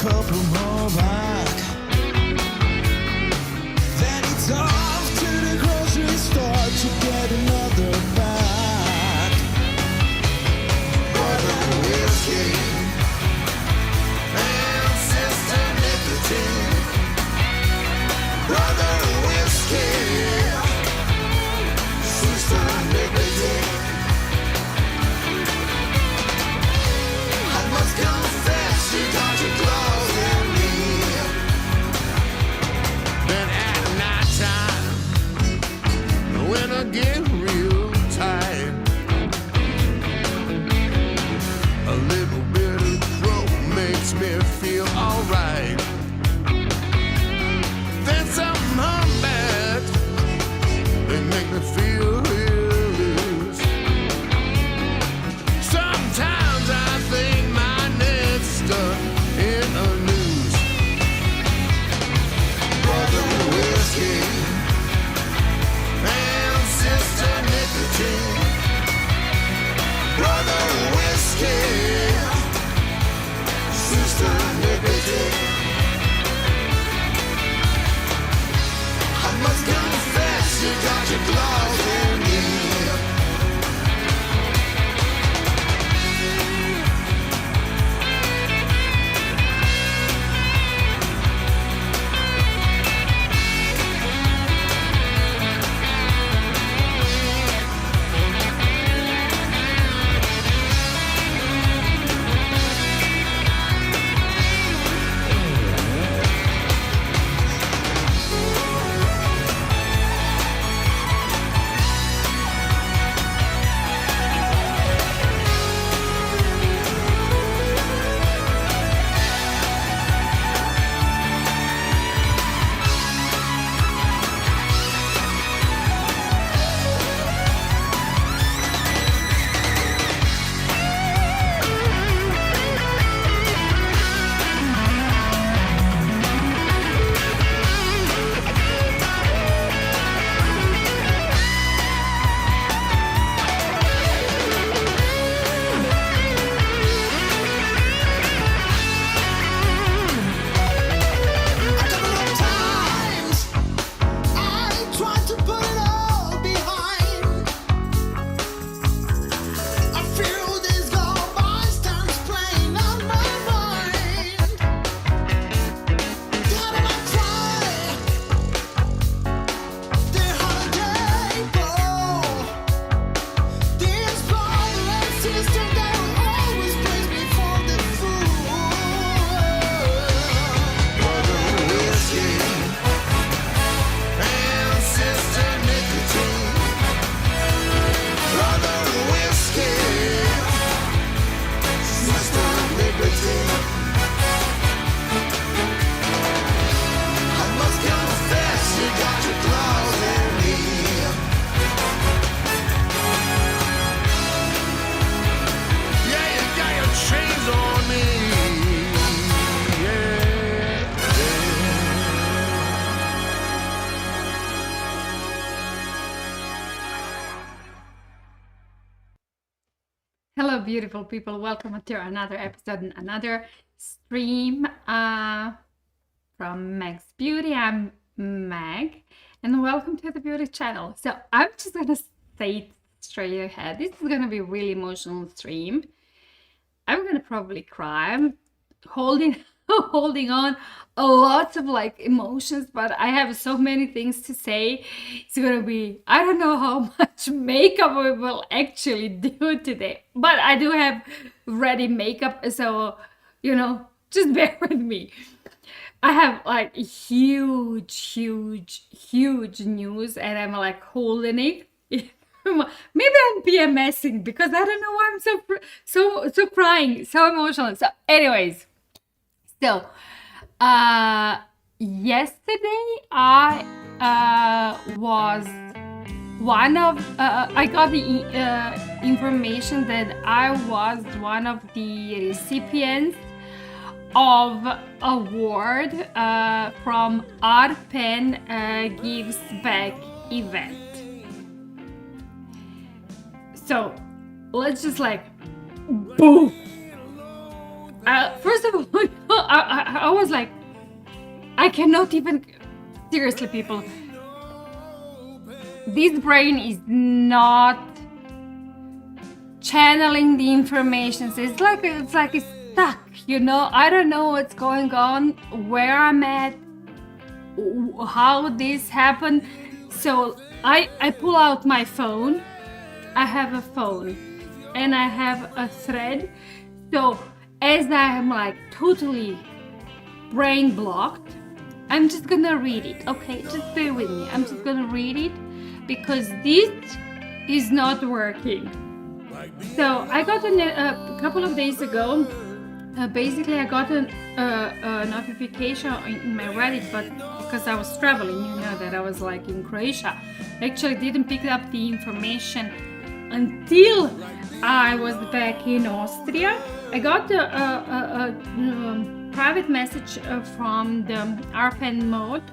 couple more back. Then it's off to the grocery store to get another bag. Brother whiskey and sister nicotine. Brother whiskey, sister nicotine. I must confess, you got your claws in me. Then at night time, when I get real tired, a little bit of throat makes me feel alright. Then some hum bad, they make me feel real loose. Sometimes I think my neck's stuck in a noose. Brother whiskey and sister nicotine. Brother whiskey, sister nicotine. I must confess, you got your claws in me. Hello, beautiful people. Welcome to another episode and another stream from Meg's Beauty. I'm Meg, and welcome to the Beauty channel. So I'm just gonna say it straight ahead. This is gonna be a really emotional stream. I'm gonna probably cry. I'm holding on a lot of like emotions, but I have so many things to say. It's gonna be, I don't know how much makeup we will actually do today, but I do have ready makeup, so just bear with me. I have like huge news, and I'm like holding it. Maybe I'm PMSing because I don't know why I'm so crying, so emotional. So anyways, so yesterday I was one of I got the information that I was one of the recipients of award from Our Pen Gives Back event. So let's just like boom. First of all, I was like, I cannot even, seriously, people, this brain is not channeling the information. So it's like it's stuck, you know. I don't know what's going on, where I'm at, how this happened. So I pull out my phone. I have a phone and I have a thread. So as I am like totally brain blocked, I'm just gonna read it. Okay, just bear with me. I'm just gonna read it because this is not working. So I got a couple of days ago. Basically, I got a notification in my Reddit, but because I was traveling, you know that I was like in Croatia. I actually didn't pick up the information until I was back in Austria. I got a private message from the RPN mode.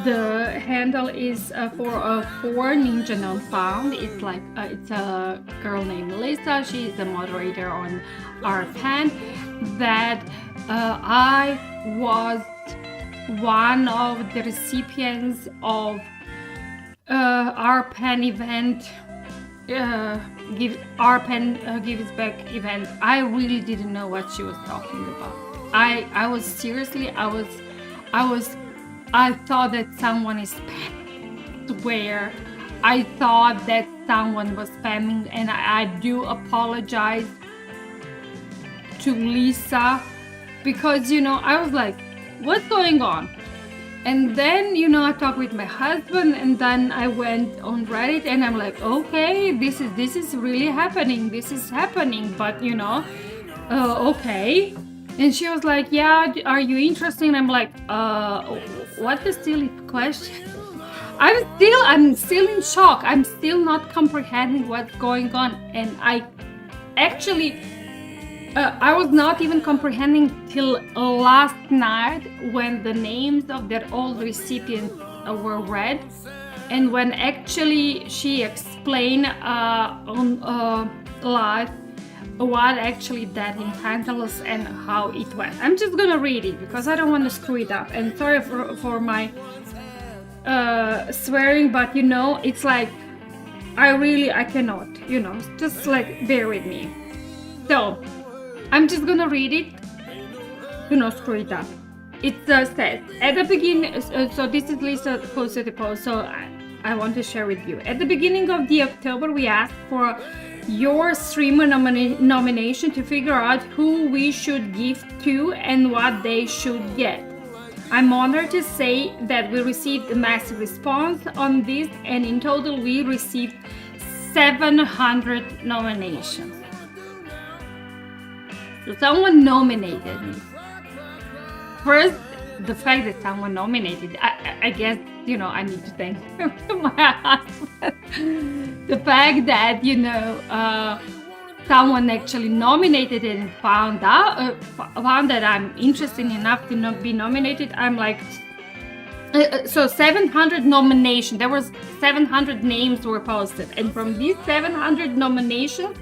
The handle is for Ninja Non Found. It's like it's a girl named Lisa. She's the moderator on RPN. That I was one of the recipients of RPN event. RPN Gives Back event. I really didn't know what she was talking about. I was seriously, I thought that someone is spamming. Swear, I thought that someone was spamming, and I do apologize to Lisa because, you know, I was like, what's going on? And then, you know, I talked with my husband, and then I went on Reddit, and I'm like, okay, this is really happening. This is happening, but you know, okay. And she was like, yeah, are you interested? And I'm like, what a silly question. I'm still in shock. I'm still not comprehending what's going on. And I actually, I was not even comprehending till last night when the names of their old recipients were read. And when actually she explained on live what actually that entitles and how it went. I'm just gonna read it because I don't want to screw it up. And sorry for my swearing, but you know, it's like I cannot, you know, just like bear with me. So I'm just gonna read it, you know, screw it up. It says at the beginning, so this is Lisa posted the post, so I want to share with you. At the beginning of the October, we asked for your streamer nomination to figure out who we should give to and what they should get. I'm honored to say that we received a massive response on this, and in total we received 700 nominations. So someone nominated me. First, the fact that someone nominated, I guess, you know, I need to thank my husband. The fact that, you know, someone actually nominated it and found that I'm interested enough to be nominated. I'm like, so 700 nominations. There was 700 names were posted, and from these 700 nominations,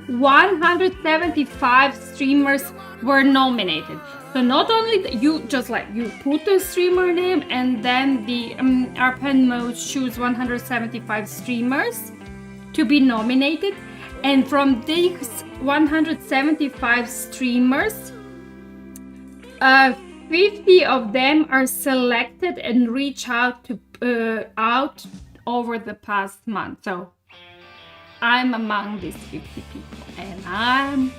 175 streamers were nominated. So not only you just like you put the streamer name, and then the RPN mode choose 175 streamers to be nominated, and from these 175 streamers, 50 of them are selected and reach out to out over the past month. So I'm among these 50 people, and I'm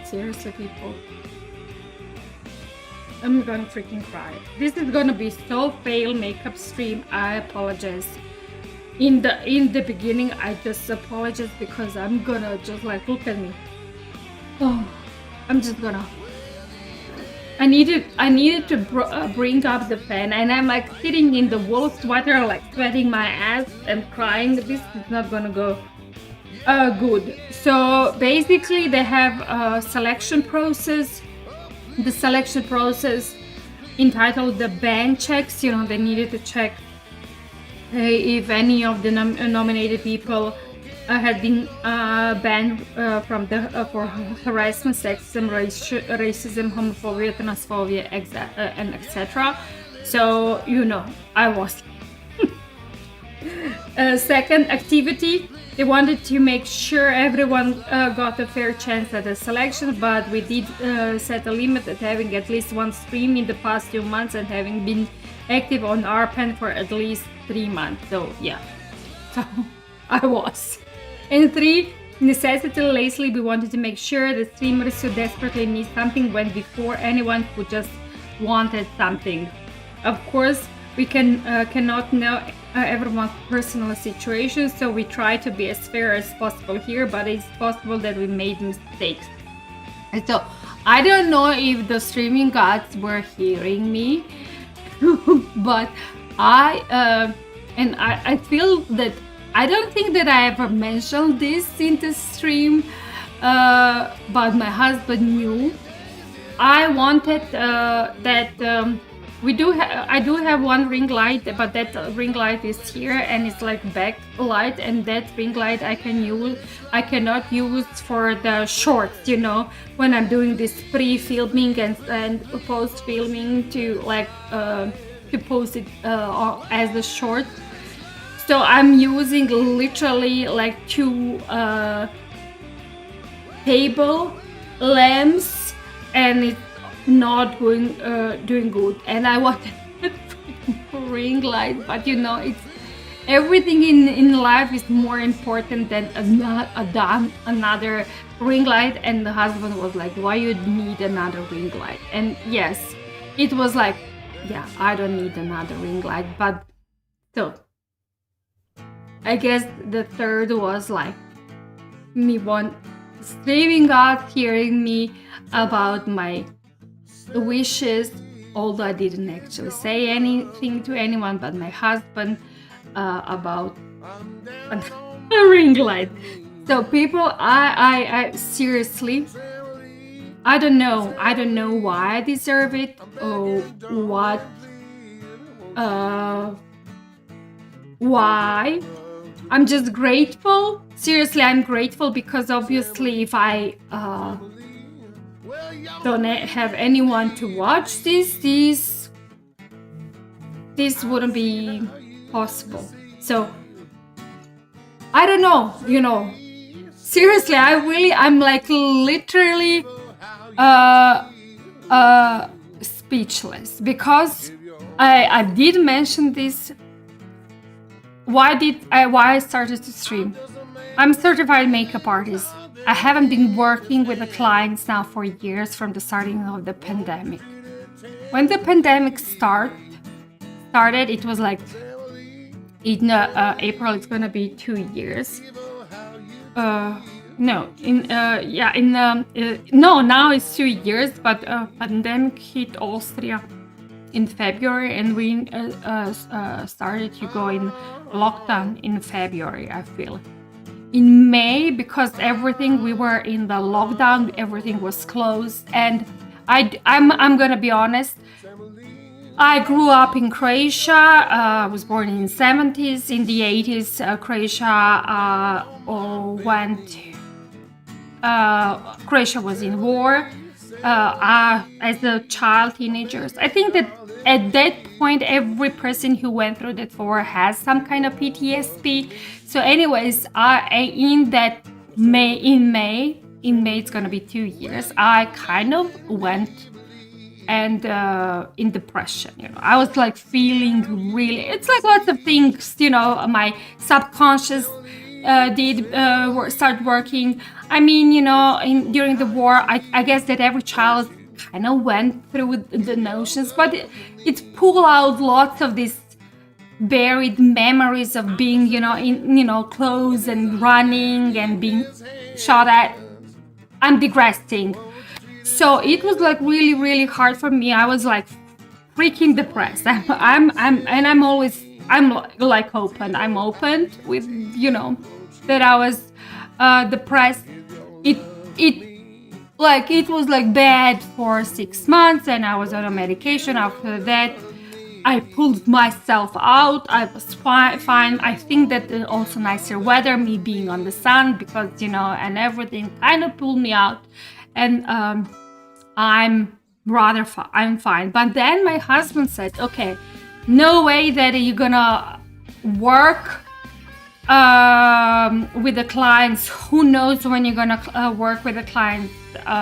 seriously, people, I'm gonna freaking cry. This is gonna be so fail makeup stream. I apologize. In the beginning, I just apologize because I'm gonna just like look at me. Oh, I'm just gonna. I needed to bring up the pen, and I'm like sitting in the wool sweater, like sweating my ass and crying. This is not gonna go good. So basically, they have a selection process. The selection process entitled the ban checks. You know, they needed to check if any of the nominated people had been banned from the for harassment, sexism, racism, homophobia, transphobia, and etc. So I was. Second activity, they wanted to make sure everyone got a fair chance at the selection, but we did set a limit at having at least one stream in the past 2 months and having been active on RPen for at least 3 months. So yeah, so I was. And 3, necessity. Lastly, we wanted to make sure the streamers who desperately need something went before anyone who just wanted something. Of course, we cannot know everyone's personal situation, so we try to be as fair as possible here, but it's possible that we made mistakes. And so I don't know if the streaming gods were hearing me, but I feel that I don't think that I ever mentioned this in the stream, but my husband knew. I wanted that I do have one ring light, but that ring light is here and it's like backlight, and that ring light I cannot use for the shorts, when I'm doing this pre-filming and post-filming to post it as a short. So I'm using literally like 2 table lamps, and it's not doing good. And I wanted a ring light, but it's everything in life is more important than another ring light. And the husband was like, why you need another ring light? And yes, it was like, yeah, I don't need another ring light. But so I guess the third was like me screaming out, hearing me about my wishes, although I didn't actually say anything to anyone but my husband about a ring light. So people, I seriously, I don't know why I deserve it or what, why. I'm just grateful. Seriously, I'm grateful because obviously if I don't have anyone to watch this wouldn't be possible. So I don't know, seriously, I'm like literally speechless, because I did mention this. Why I started to stream? I'm a certified makeup artist. I haven't been working with the clients now for years, from the starting of the pandemic. When the pandemic started, it was like in April. It's gonna be 2 years. Now it's 2 years. But pandemic hit Austria in February, and we started to go in lockdown in February, I feel. In May, because we were in the lockdown, everything was closed. And I'm gonna be honest, I grew up in Croatia. I was born in the 70s. In the 80s, Croatia Croatia was in war. As a child, teenagers, I think that at that point, every person who went through that war has some kind of PTSD. So anyways, in May, it's gonna be 2 years, I kind of went and in depression. I was like feeling really, it's like lots of things, my subconscious did start working. I mean, during the war, I guess that every child kind of went through the notions, but it pulled out lots of these buried memories of being, in clothes and running and being shot at. I'm digressing. So it was like really, really hard for me. I was like freaking depressed. I'm like open. I'm open with, that I was depressed. It was like bad for 6 months, and I was on a medication. After that, I pulled myself out. I was fine. I think that also nicer weather, me being on the sun, because and everything kind of pulled me out, and I'm I'm fine. But then my husband said, "Okay, no way that you're gonna work with the clients. Who knows when you're gonna work with the clients,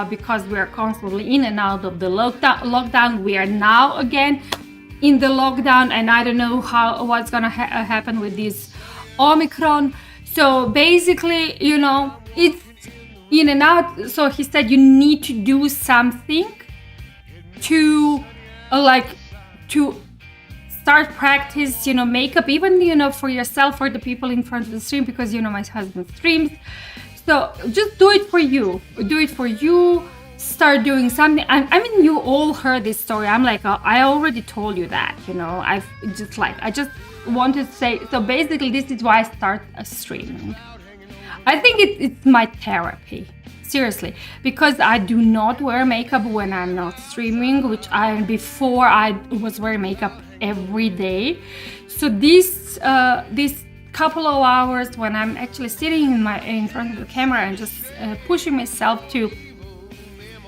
because we are constantly in and out of the lockdown. We are now again in the lockdown, and I don't know what's gonna happen with this Omicron. So basically, it's in and out." So he said, "You need to do something to to start practice, makeup, even, for yourself, for the people in front of the stream, because, my husband streams. So just do it for you. Do it for you. Start doing something." I mean, you all heard this story. I'm like, I already told you that, I just wanted to say, so basically this is why I start streaming. I think it's my therapy. Seriously, because I do not wear makeup when I'm not streaming, before I was wearing makeup every day. So this couple of hours when I'm actually sitting in front of the camera and just pushing myself to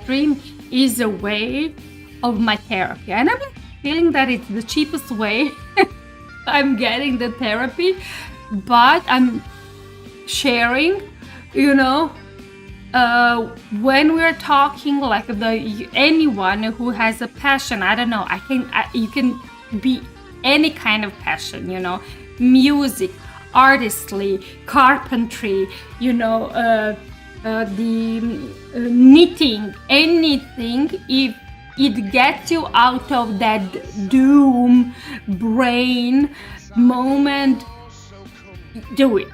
stream is a way of my therapy, and I'm feeling that it's the cheapest way I'm getting the therapy, but I'm sharing, when we're talking, like anyone who has a passion, I don't know, you can be any kind of passion, music, artistry, carpentry, the knitting, anything. If it gets you out of that doom brain moment, do it.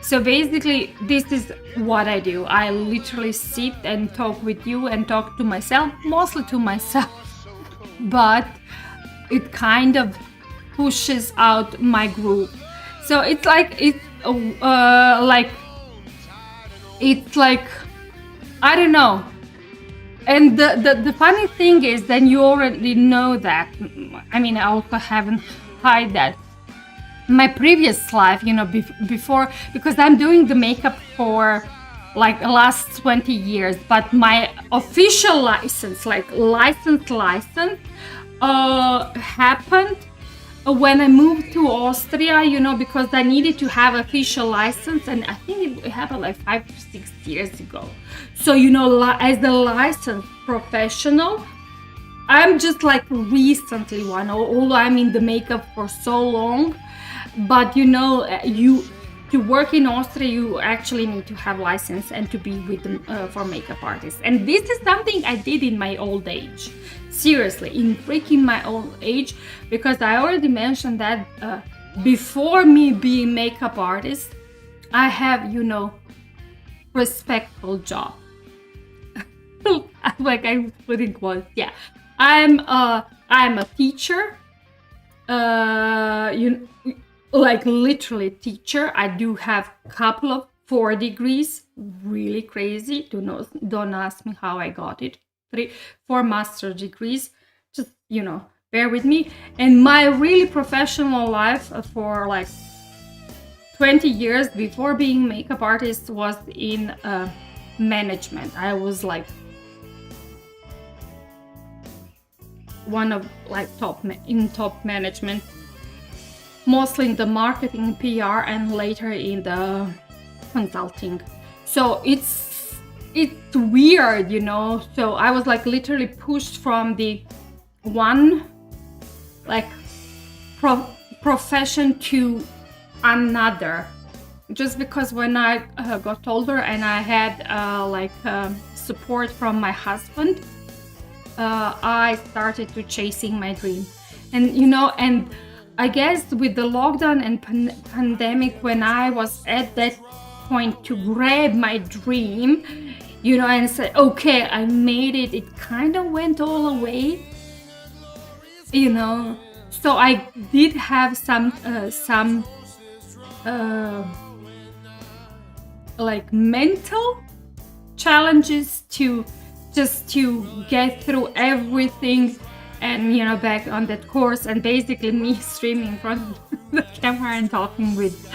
So basically, this is what I do. I literally sit and talk with you and talk to myself, mostly to myself, but it kind of pushes out my group. So it's like I don't know. And the funny thing is, then you already know that. I mean, I also haven't hide that. My previous life, before, because I'm doing the makeup for like the last 20 years, but my official license, happened when I moved to Austria, because I needed to have official license, and I think it happened like 5 to 6 years ago. So, as a licensed professional, I'm just like recently one, although I'm in the makeup for so long. But to work in Austria, you actually need to have license and to be with them for makeup artists. And this is something I did in my old age. Seriously, in freaking my old age, because I already mentioned that before me being makeup artist, I have, respectful job. Like I put in quotes. Yeah, I'm a teacher. Like literally teacher. I do have a couple of 4 degrees, really crazy. Don't ask me how I got it. 4 master degrees. Just bear with me. And my really professional life for like 20 years before being makeup artist was in management. I was like one of like top management, mostly in the marketing, PR, and later in the consulting. So it's weird, so I was like literally pushed from the one like profession to another, just because when I got older and I had support from my husband, I started to chasing my dream. And and I guess with the lockdown and pandemic, when I was at that point to grab my dream, and say, okay, I made it, it kind of went all away, so I did have some like mental challenges to get through everything and back on that course, and basically me streaming in front of the camera and talking with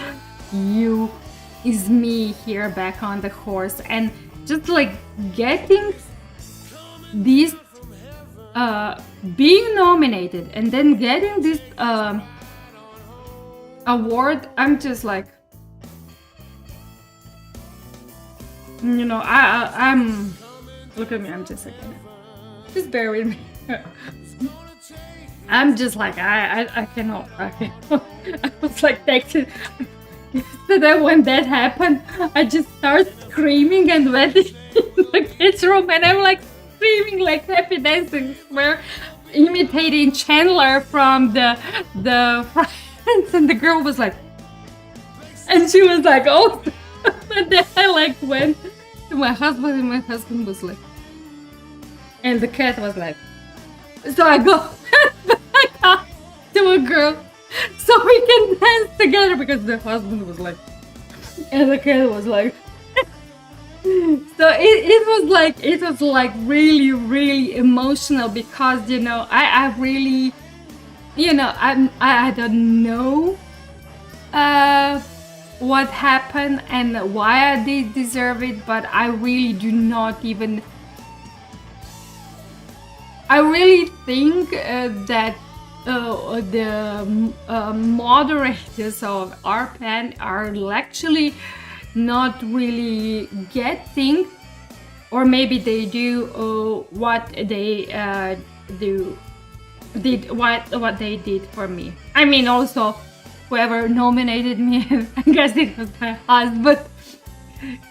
you is me here back on the horse, and just like getting this being nominated and then getting this award. I'm just like, I'm look at me, I'm just like, just bear with me. I'm just like, I cannot. I was like texting. So that when that happened, I just started screaming and went in the kids' room, and I'm like screaming like happy dancing, where imitating Chandler from the Friends, and the girl was like, and she was like, oh, and then I like went to my husband, and my husband was like, and the cat was like, so I go back up to a girl so we can dance together, because the husband was like, and the cat was like, so it was like really, really emotional, because I really, I don't know what happened and why I did deserve it, but I really do not even. I really think that the moderators of RPAN are actually not really getting, or maybe they do what they what they did for me. I mean, also whoever nominated me, I guess it was my husband.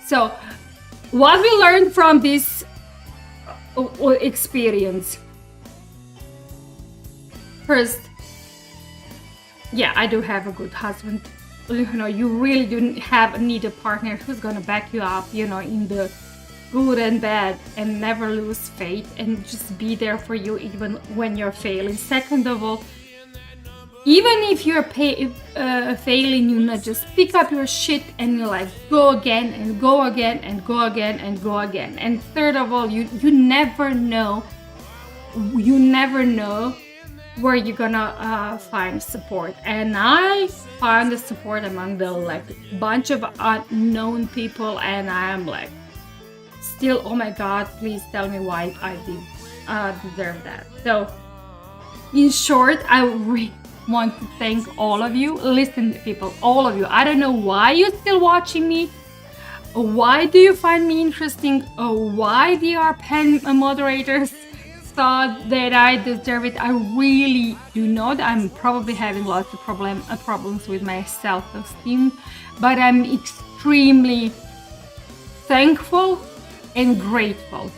So what we learned from this experience. First, yeah, I do have a good husband. You really do need a partner who's gonna back you up, in the good and bad, and never lose faith, and just be there for you even when you're failing. Second of all, even if you're failing, just pick up your shit and go again and go again and go again and go again. And third of all, you never know where you're gonna find support. And I found the support among the bunch of unknown people, and I'm like, still, oh my god, please tell me why I did deserve that. So in short, I really want to thank all of you. Listen, people, all of you. I don't know why you're still watching me. Why do you find me interesting? Why the RPAN moderators thought that I deserve it? I really do not. I'm probably having lots of problems with my self-esteem, but I'm extremely thankful and grateful.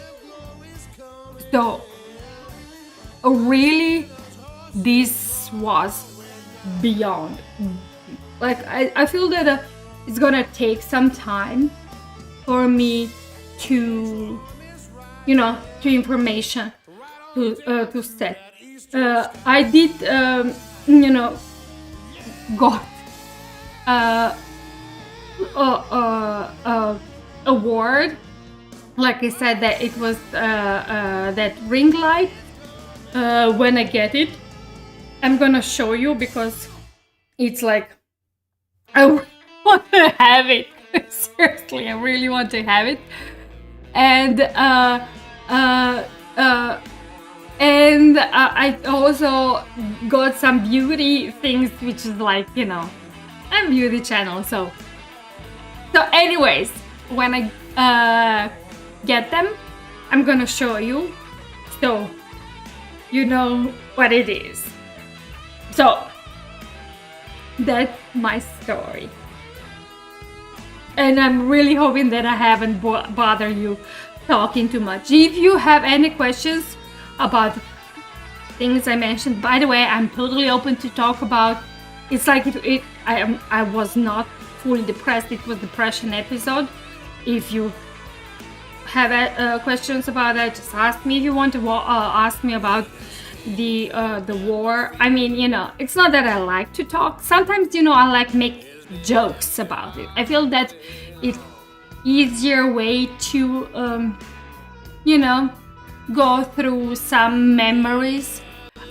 So really, this was beyond. I feel that it's gonna take some time for me to information to set. I did got award. Like I said, that it was that ring light. When I get it, I'm gonna show you, because it's like, I want to have it. Seriously, I really want to have it. And I also got some beauty things, which is I'm beauty channel. So anyways, when I get them, I'm gonna show you, so you know what it is. So that's my story, and I'm really hoping that I haven't bothered you talking too much. If you have any questions about things I mentioned, by the way, I'm totally open to talk about. It's like I was not fully depressed. It was depression episode. If you have questions about that, just ask me. If you want to ask me about the war, I mean, it's not that I like to talk. Sometimes, I like make jokes about it. I feel that it's easier way to go through some memories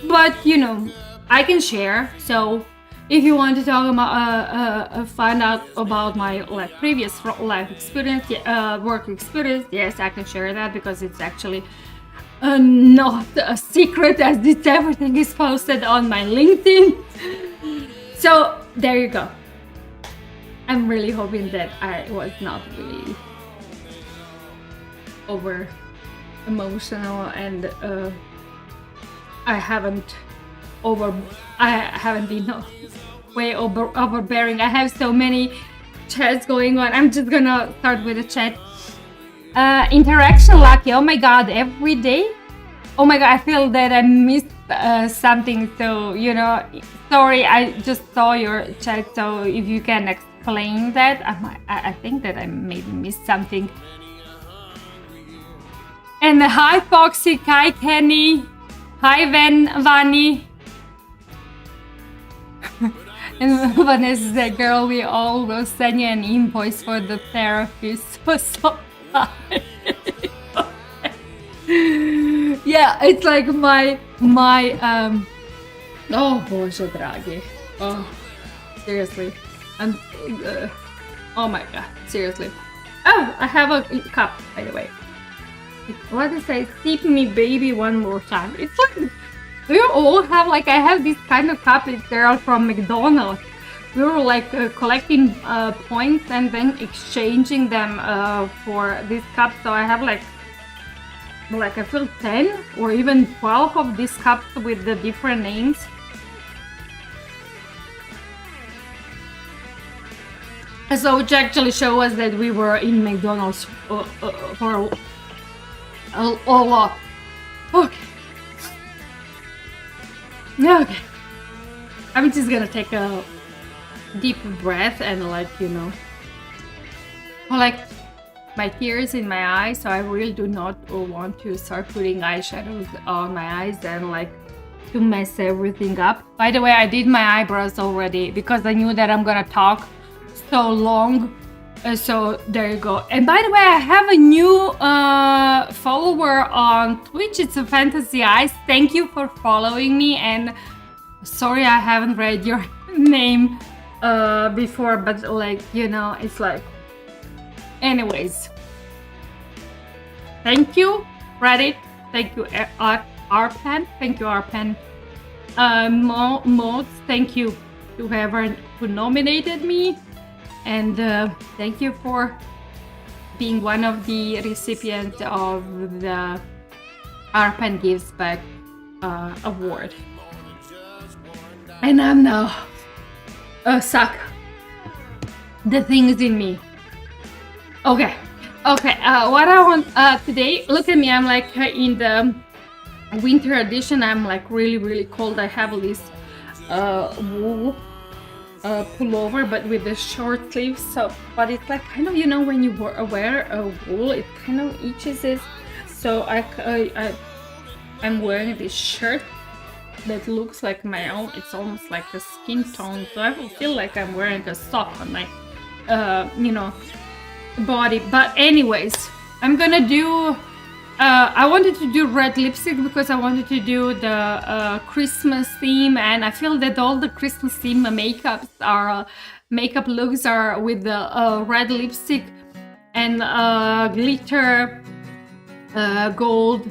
but you know, I can share. So if you want to talk about find out about my like previous life experience, work experience, yes, I can share that because it's actually not a secret, as this everything is posted on my LinkedIn. So there you go. I'm really hoping that I was not really over emotional and I haven't been way overbearing. I have so many chats going on. I'm just gonna start with a chat. Interaction lucky. Oh my god, every day. Oh my god, I feel that I missed something. So you know, sorry, I just saw your chat. So if you can explain that, I think that I maybe missed something. And hi Foxy, hi Kenny, hi Vani. And Vanessa said, girl, we all will send you an invoice for the therapy. So yeah, it's like my oh Boże dragi. Oh, seriously. And oh my god, seriously. Oh, I have a cup, by the way. What does it say? Sip me baby one more time. It's like we all have like, I have this kind of cup. They're from McDonald's. We were like collecting points and then exchanging them for this cup. So I have like I feel 10 or even 12 of these cups with the different names. So which actually show us that we were in McDonald's for a lot. Okay. Okay. I'm just gonna take a deep breath and like, you know, collect my tears in my eyes. So I really do not want to start putting eyeshadows on my eyes and like to mess everything up. By the way, I did my eyebrows already because I knew that I'm gonna talk so long. So there you go. And by the way, I have a new follower on Twitch. It's a Fantasy Eyes. Thank you for following me. And sorry I haven't read your name before, but like, you know, it's like, anyways. Thank you, Reddit. Thank you, Arpan. Thank you, Arpan. Mods. Thank you to whoever who nominated me. And thank you for being one of the recipients of the Arpan Gives Back award. And I'm now suck the things in me. Okay. What I want today, look at me, I'm like in the winter edition. I'm like really cold. I have this wool pullover, but with the short sleeves. So, but it's like kind of, you know, when you wear a wool, it kind of itches it. So I'm wearing this shirt that looks like my own. It's almost like a skin tone. So I feel like I'm wearing a sock on my, you know, body. But anyways, I'm gonna do. I wanted to do red lipstick because I wanted to do the Christmas theme, and I feel that all the Christmas theme makeup looks are with the red lipstick and glitter gold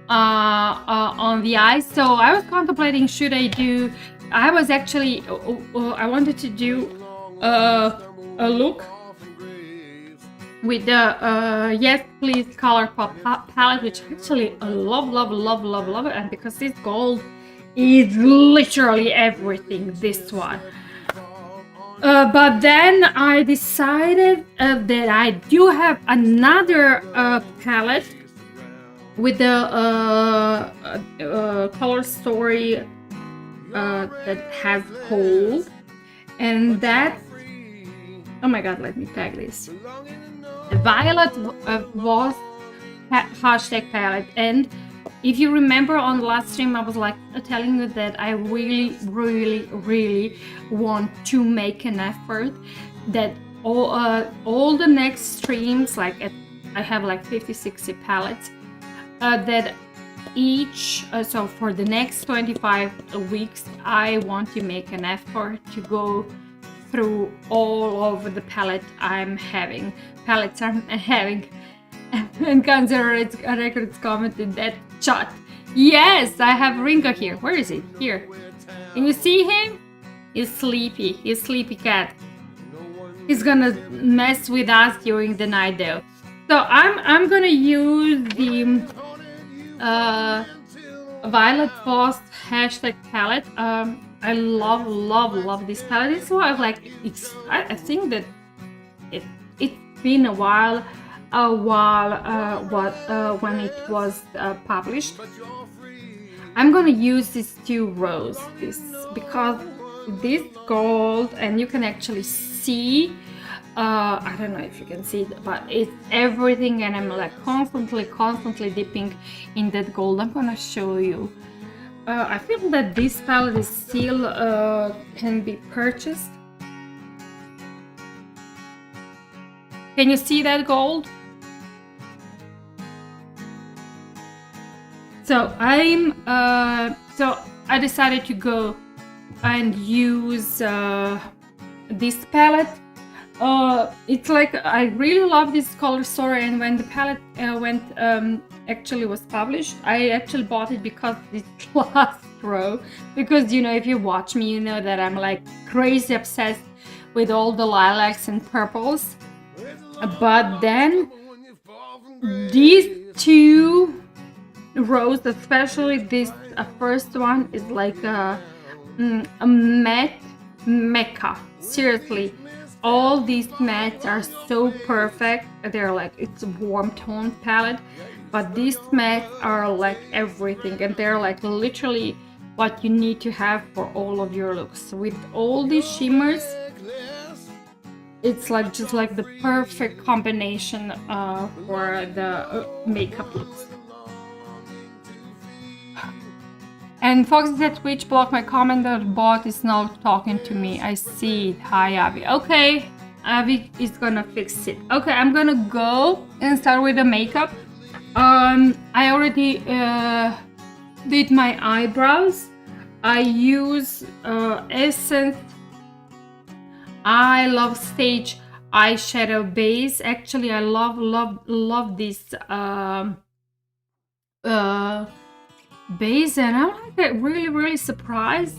on the eyes. So I was contemplating, should I do? I was actually I wanted to do a look with the Yes Please Colourpop palette, which actually I love, and because this gold is literally everything, this one. But then I decided that I do have another palette with the Color Story that has gold, and that, oh my god, let me tag this. Violet was hashtag palette. And if you remember on the last stream, I was like telling you that I really want to make an effort that all the next streams, like I have like 50-60 palettes, that each so for the next 25 weeks I want to make an effort to go through all over the palettes I'm having. And Guns N' Records commented that shot. Yes, I have Ringo here. Where is he? Here. Can you see him? He's sleepy. He's sleepy cat. He's gonna mess with us during the night though. So I'm gonna use the Violet Voss hashtag palette. I love this palette. It's why I think that it's been a while when it was published. I'm gonna use these two rows because this gold, and you can actually see I don't know if you can see it, but it's everything, and I'm like constantly dipping in that gold. I'm gonna show you. I feel that this palette is still can be purchased. Can you see that gold? So I decided to go and use this palette. It's like I really love this color story, and when the palette actually was published, I actually bought it because this last row, because you know, if you watch me, you know that I'm like crazy obsessed with all the lilacs and purples. But then these two rows, especially this first one, is like a matte mecca. Seriously, all these mattes are so perfect. They're like, it's a warm tone palette, but these mattes are like everything, and they're like literally what you need to have for all of your looks. With all these shimmers, it's like just like the perfect combination for the makeup looks. And Foxy said Twitch blocked my comment. The bot is not talking to me. I see it. Hi Avi. Okay, Avi is gonna fix it. Okay, I'm gonna go and start with the makeup. I already did my eyebrows. I use Essence I Love Stage eyeshadow base. Actually, I love this base, and I'm like really surprised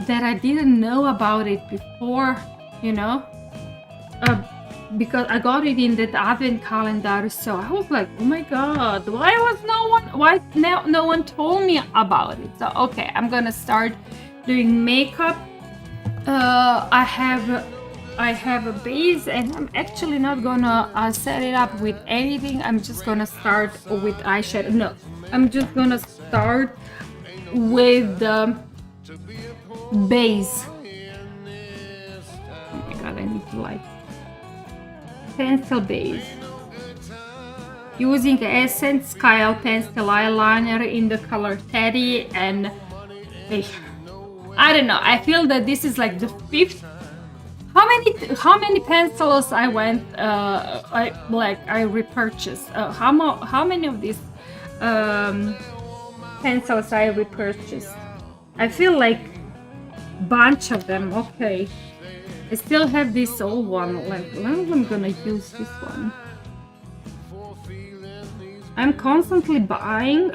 that I didn't know about it before, you know, because I got it in that advent calendar. So I was like, oh my god, why no one told me about it? So okay, I'm gonna start doing makeup. I have a base, and I'm actually not gonna set it up with anything. I'm just gonna start with eyeshadow. No, I'm just gonna start with the base. Oh my god, I need to like pencil base. Using Essence Kyle pencil eyeliner in the color Teddy, and I don't know. I feel that this is like the fifth. How many pencils I went? I repurchased. How many of these pencils I repurchased? I feel like bunch of them. Okay, I still have this old one. Like, I'm gonna use this one. I'm constantly buying,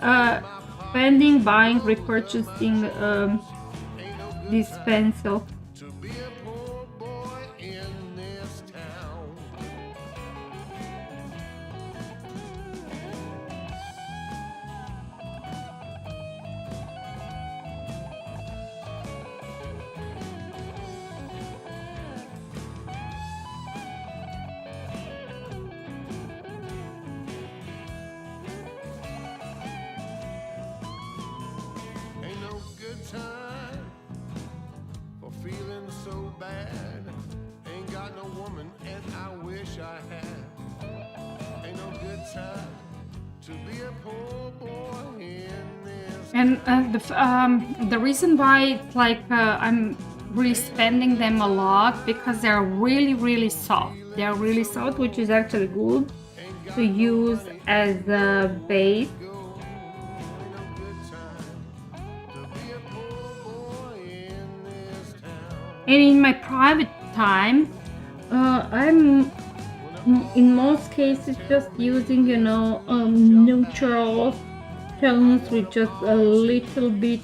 spending, buying, repurchasing this pencil. And the reason why it's like I'm really spending them a lot, because they're really soft. They're really soft, which is actually good to use as a base. And in my private time, I'm in most cases just using, neutral tones with just a little bit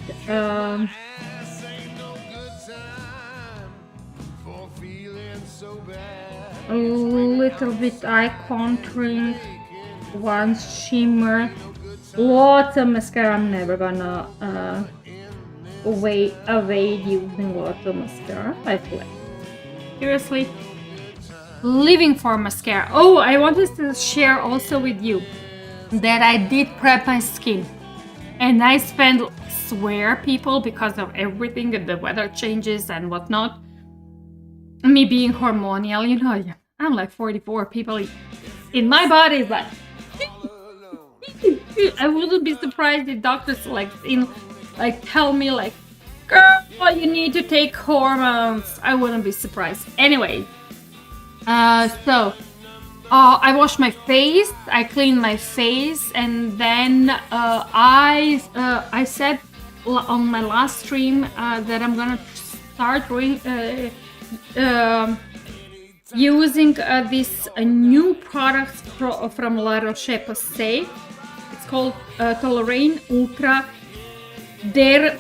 eye contouring, one shimmer, lots of mascara. I'm never gonna evade using lots of mascara. I feel like, seriously, living for mascara. Oh, I wanted to share also with you that I did prep my skin, and I spent, swear people, because of everything and the weather changes and whatnot, me being hormonal, I'm like 44, people in my body, but I wouldn't be surprised if doctors tell me like, girl, you need to take hormones. I wouldn't be surprised. Anyway, so I wash my face, I clean my face, and then I said on my last stream that I'm gonna start doing using this new product from La Roche-Posay. It's called Tolorane Ultra Derm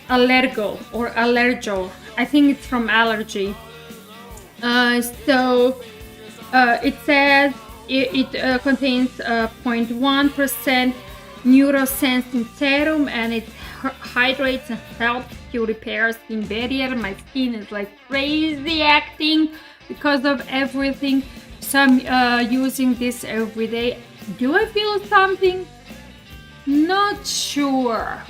Allergo or Allergo. I think it's from allergy. It says it contains 0.1% neurosensing serum, and it hydrates and helps to repair skin barrier. My skin is like crazy acting because of everything, so I'm using this every day. Do I feel something? Not sure,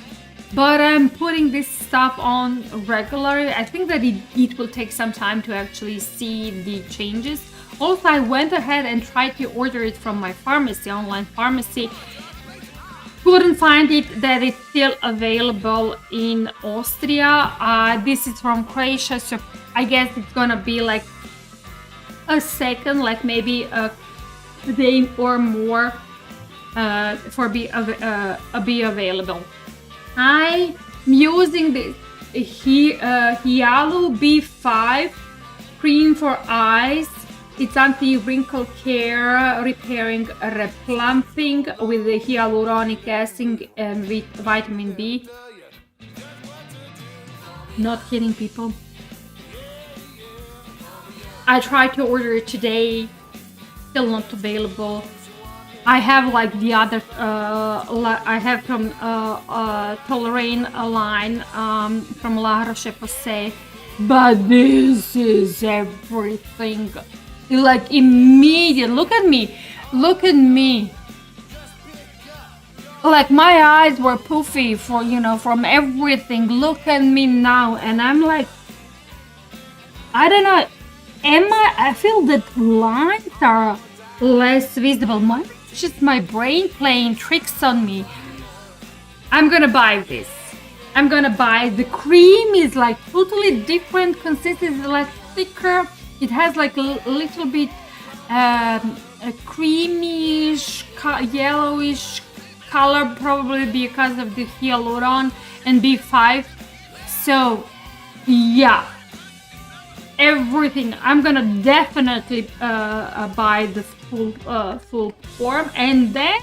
but I'm putting this stuff on regularly. I think that it will take some time to actually see the changes. Also, I went ahead and tried to order it from my pharmacy, online pharmacy. Couldn't find it, that it's still available in Austria. This is from Croatia, so I guess it's gonna be like a second, like maybe a day or more for be available. I'm using this Hialu B5 cream for eyes. It's anti-wrinkle care, repairing, replumping with the hyaluronic acid and with vitamin B. Not kidding, people. I tried to order it today, still not available. I have like the other, I have from Tolorane line from La Roche-Posay, but this is everything. Like immediate. Look at me. Like my eyes were poofy from everything. Look at me now, and I'm like, I don't know. I feel that lines are less visible. It's just my brain playing tricks on me. I'm gonna buy this. The cream is like totally different consistency, like thicker. It has like a little bit a creamish, yellowish color, probably because of the hyaluron and B5. So yeah, everything. I'm gonna definitely buy the full form, and then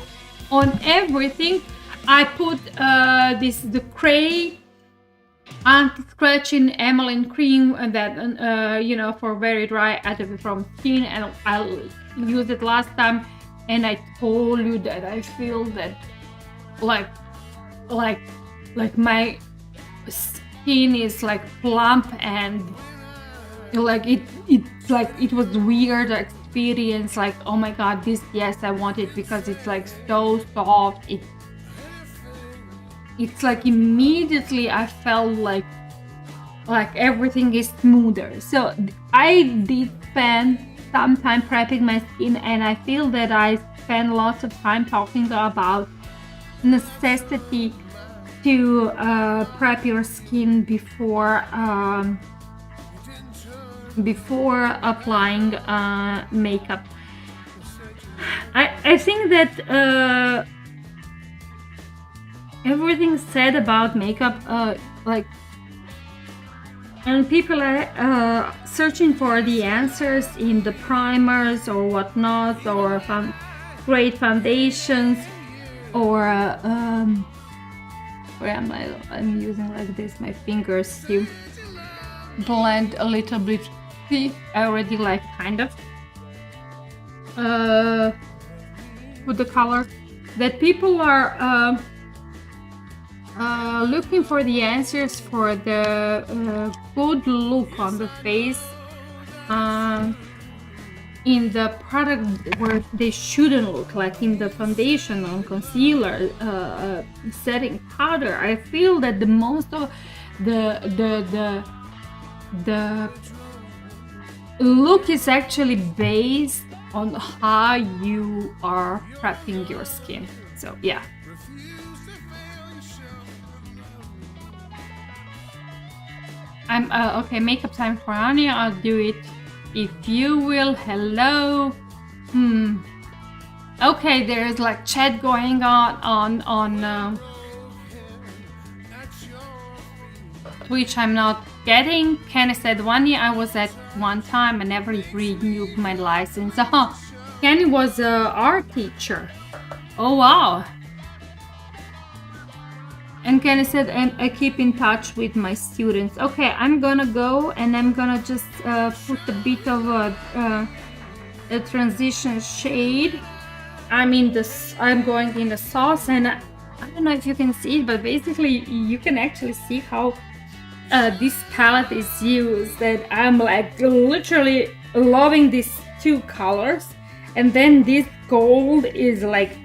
on everything I put the Cray anti-scratching Emmeline cream, and that for very dry adhesive from skin, and I used it last time, and I told you that I feel that like my skin is like plump, and like it's like it was weird experience, like, oh my god, this, yes, I want it because it's like so soft. It's like immediately I felt like everything is smoother. So I did spend some time prepping my skin, and I feel that I spend lots of time talking about necessity to prep your skin before applying makeup. I think that everything said about makeup, like And people are searching for the answers in the primers or whatnot, or great foundations, or where am I? I'm using like this my fingers to blend a little bit. See, I already like kind of with the color that people are looking for the answers for the good look on the face in the product where they shouldn't look, like in the foundation, on concealer, setting powder. I feel that the most of the look is actually based on how you are prepping your skin. So yeah. I'm okay, makeup time for Anya. I'll do it if you will. Hello. Okay, there's like chat going on Twitch. I'm not getting. Kenny said 1 year I was at one time. I never renewed my license. Kenny was a art teacher. Oh wow. And Kenny said, and I keep in touch with my students. Okay, I'm gonna go and I'm gonna just put a bit of a transition shade. I'm going in the sauce, and I don't know if you can see it, but basically you can actually see how this palette is used. That I'm like literally loving these two colors, and then this gold is like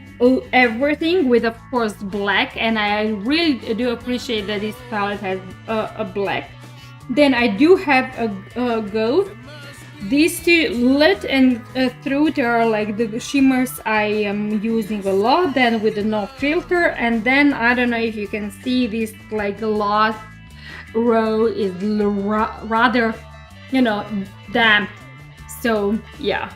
everything with, of course, black, and I really do appreciate that this palette has a black. Then I do have a gold. These two lit and through, they are like the shimmers I am using a lot. Then with the no filter, and then I don't know if you can see this, like the last row is rather, damp. So yeah.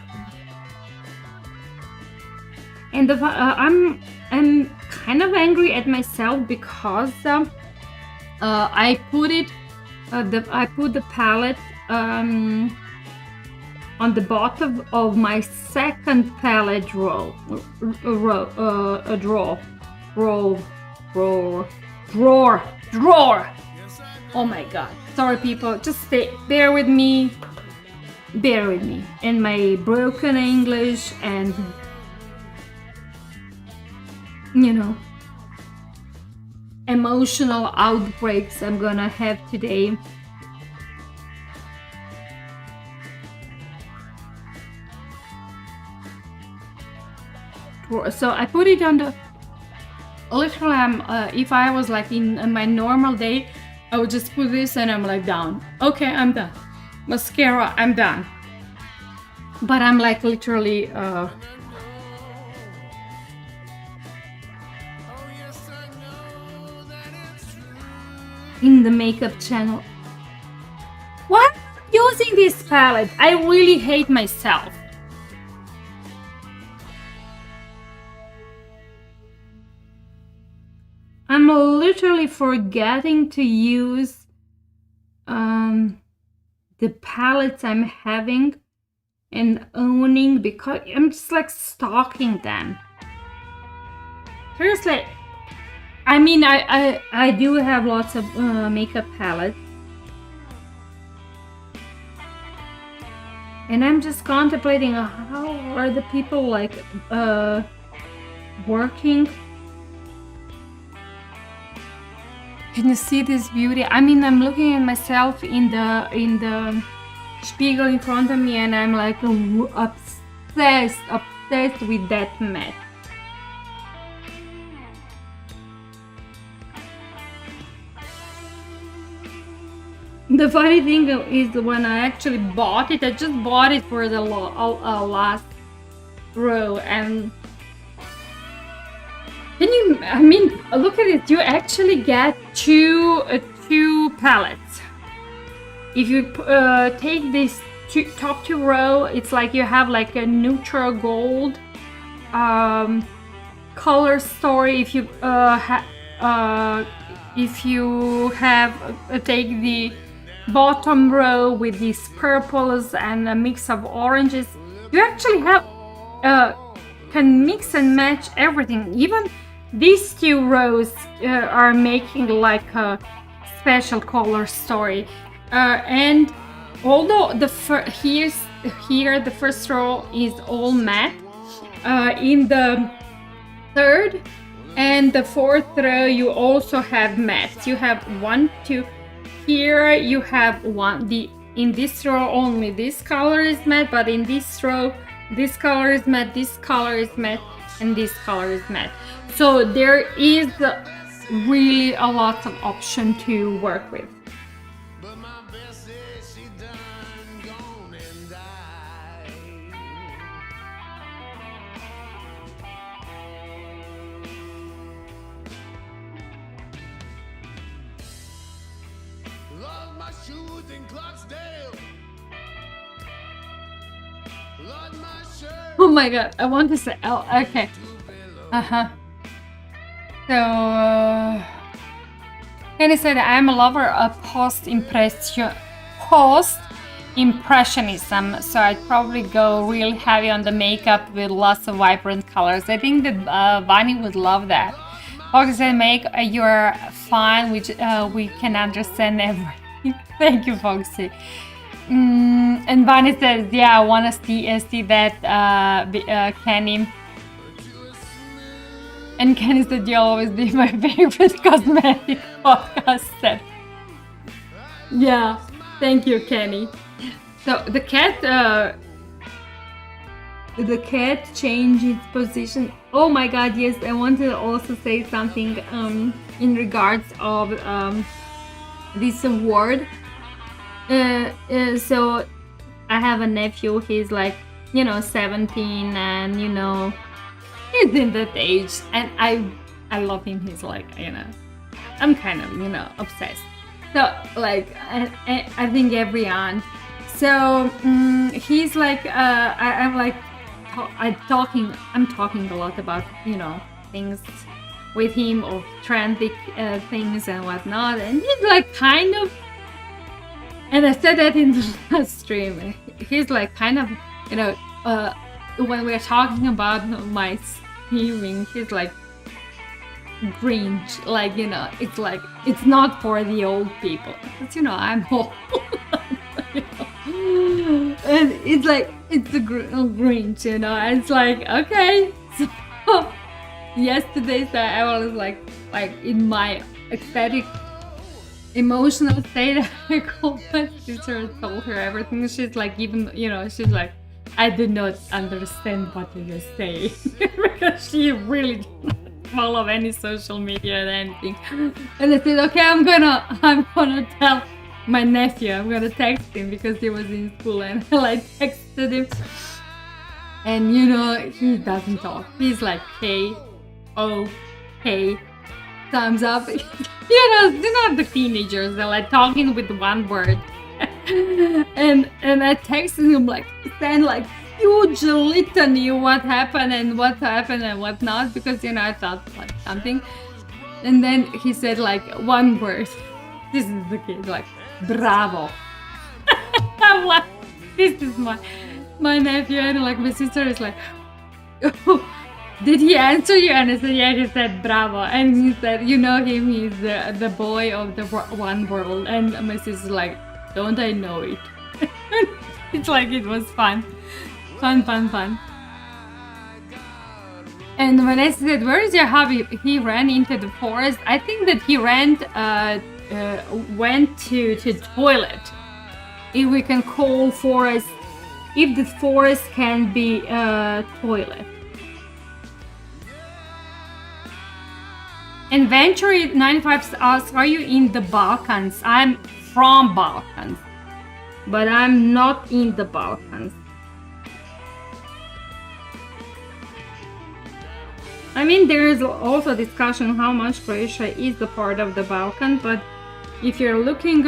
And I'm kind of angry at myself because I put the palette on the bottom of my second palette drawer. Oh my god! Sorry, people. Just bear with me. Bear with me in my broken English and. Emotional outbreaks I'm gonna have today. So I put it on the. Literally, if I was like in my normal day, I would just put this and I'm like done. Okay, I'm done. Mascara, I'm done. But I'm like literally. In the makeup channel. Why am I using this palette? I really hate myself. I'm literally forgetting to use the palettes I'm having and owning because I'm just like stalking them. Seriously. I mean, I do have lots of makeup palettes, and I'm just contemplating how are the people like working. Can you see this beauty? I mean, I'm looking at myself in the spiegel in front of me, and I'm like obsessed with that matte. The funny thing is when I actually bought it, I just bought it for the last row, and can you? I mean, look at it. You actually get two palettes. If you take this top two row, it's like you have like a neutral gold color story. If you take the bottom row with these purples and a mix of oranges. You actually have can mix and match everything. Even these two rows are making like a special color story. And although the first row is all matte, in the third and the fourth row you also have matte. You have 1, 2. Here you have in this row only this color is matte, but in this row this color is matte, this color is matte, and this color is matte. So there is really a lot of option to work with. But my best says she done gone and died. Lost my shoes in Clarksdale. Lost my shirt. Oh my god, I want to say, oh, okay. So, Kenny said, I'm a lover of post-impressionism, so I'd probably go real heavy on the makeup with lots of vibrant colors. I think that Vani would love that. Foxy said, make you're fine, which we can understand everything. Thank you, Foxy. And Vani says, yeah, I want to see that, Kenny. And Kenny said, you'll always be my favorite cosmetic podcast set. Yeah, thank you, Kenny. So the cat changed its position. Oh my god, yes, I wanted to also say something in regards of this award. So I have a nephew, he's like, 17, and he's in that age, and I love him. He's like, I'm kind of, obsessed. So like, I think everyone. So he's like, I'm like, I'm talking a lot about, things with him, or trendy things and whatnot, and he's like kind of, and I said that in the last stream. He's like kind of, when we're talking about my streaming, he's like Grinch, like it's like it's not for the old people, because I'm old. And it's like it's the Grinch, it's like, okay. So yesterday, so I was like in my ecstatic emotional state. I called my sister and told her everything. She's like, even she's like, I did not understand what you were saying. Because she really didn't follow any social media or anything. And I said, okay, I'm gonna tell my nephew. I'm gonna text him, because he was in school, and I texted him. And he doesn't talk. He's like, hey, oh, hey, thumbs up. They're not the teenagers. They're like talking with one word. and I texted him like, send like huge litany what happened and whatnot, because I thought like something. And then he said like one word. This is the kid, like, bravo. I'm like, this is my nephew, and like my sister is like, oh, did he answer you? And I said, yeah, he said bravo. And he said, you know him, he's the boy of the one world. And my sister's like, don't I know it? It's like, it was fun. Fun. And when I said, where is your hubby? He ran into the forest. I think that he went to toilet. If we can call forest, if the forest can be toilet. And Venture95 asks, are you in the Balkans? I'm from Balkans, but I'm not in the Balkans. I mean, there is also discussion how much Croatia is a part of the Balkan, but if you're looking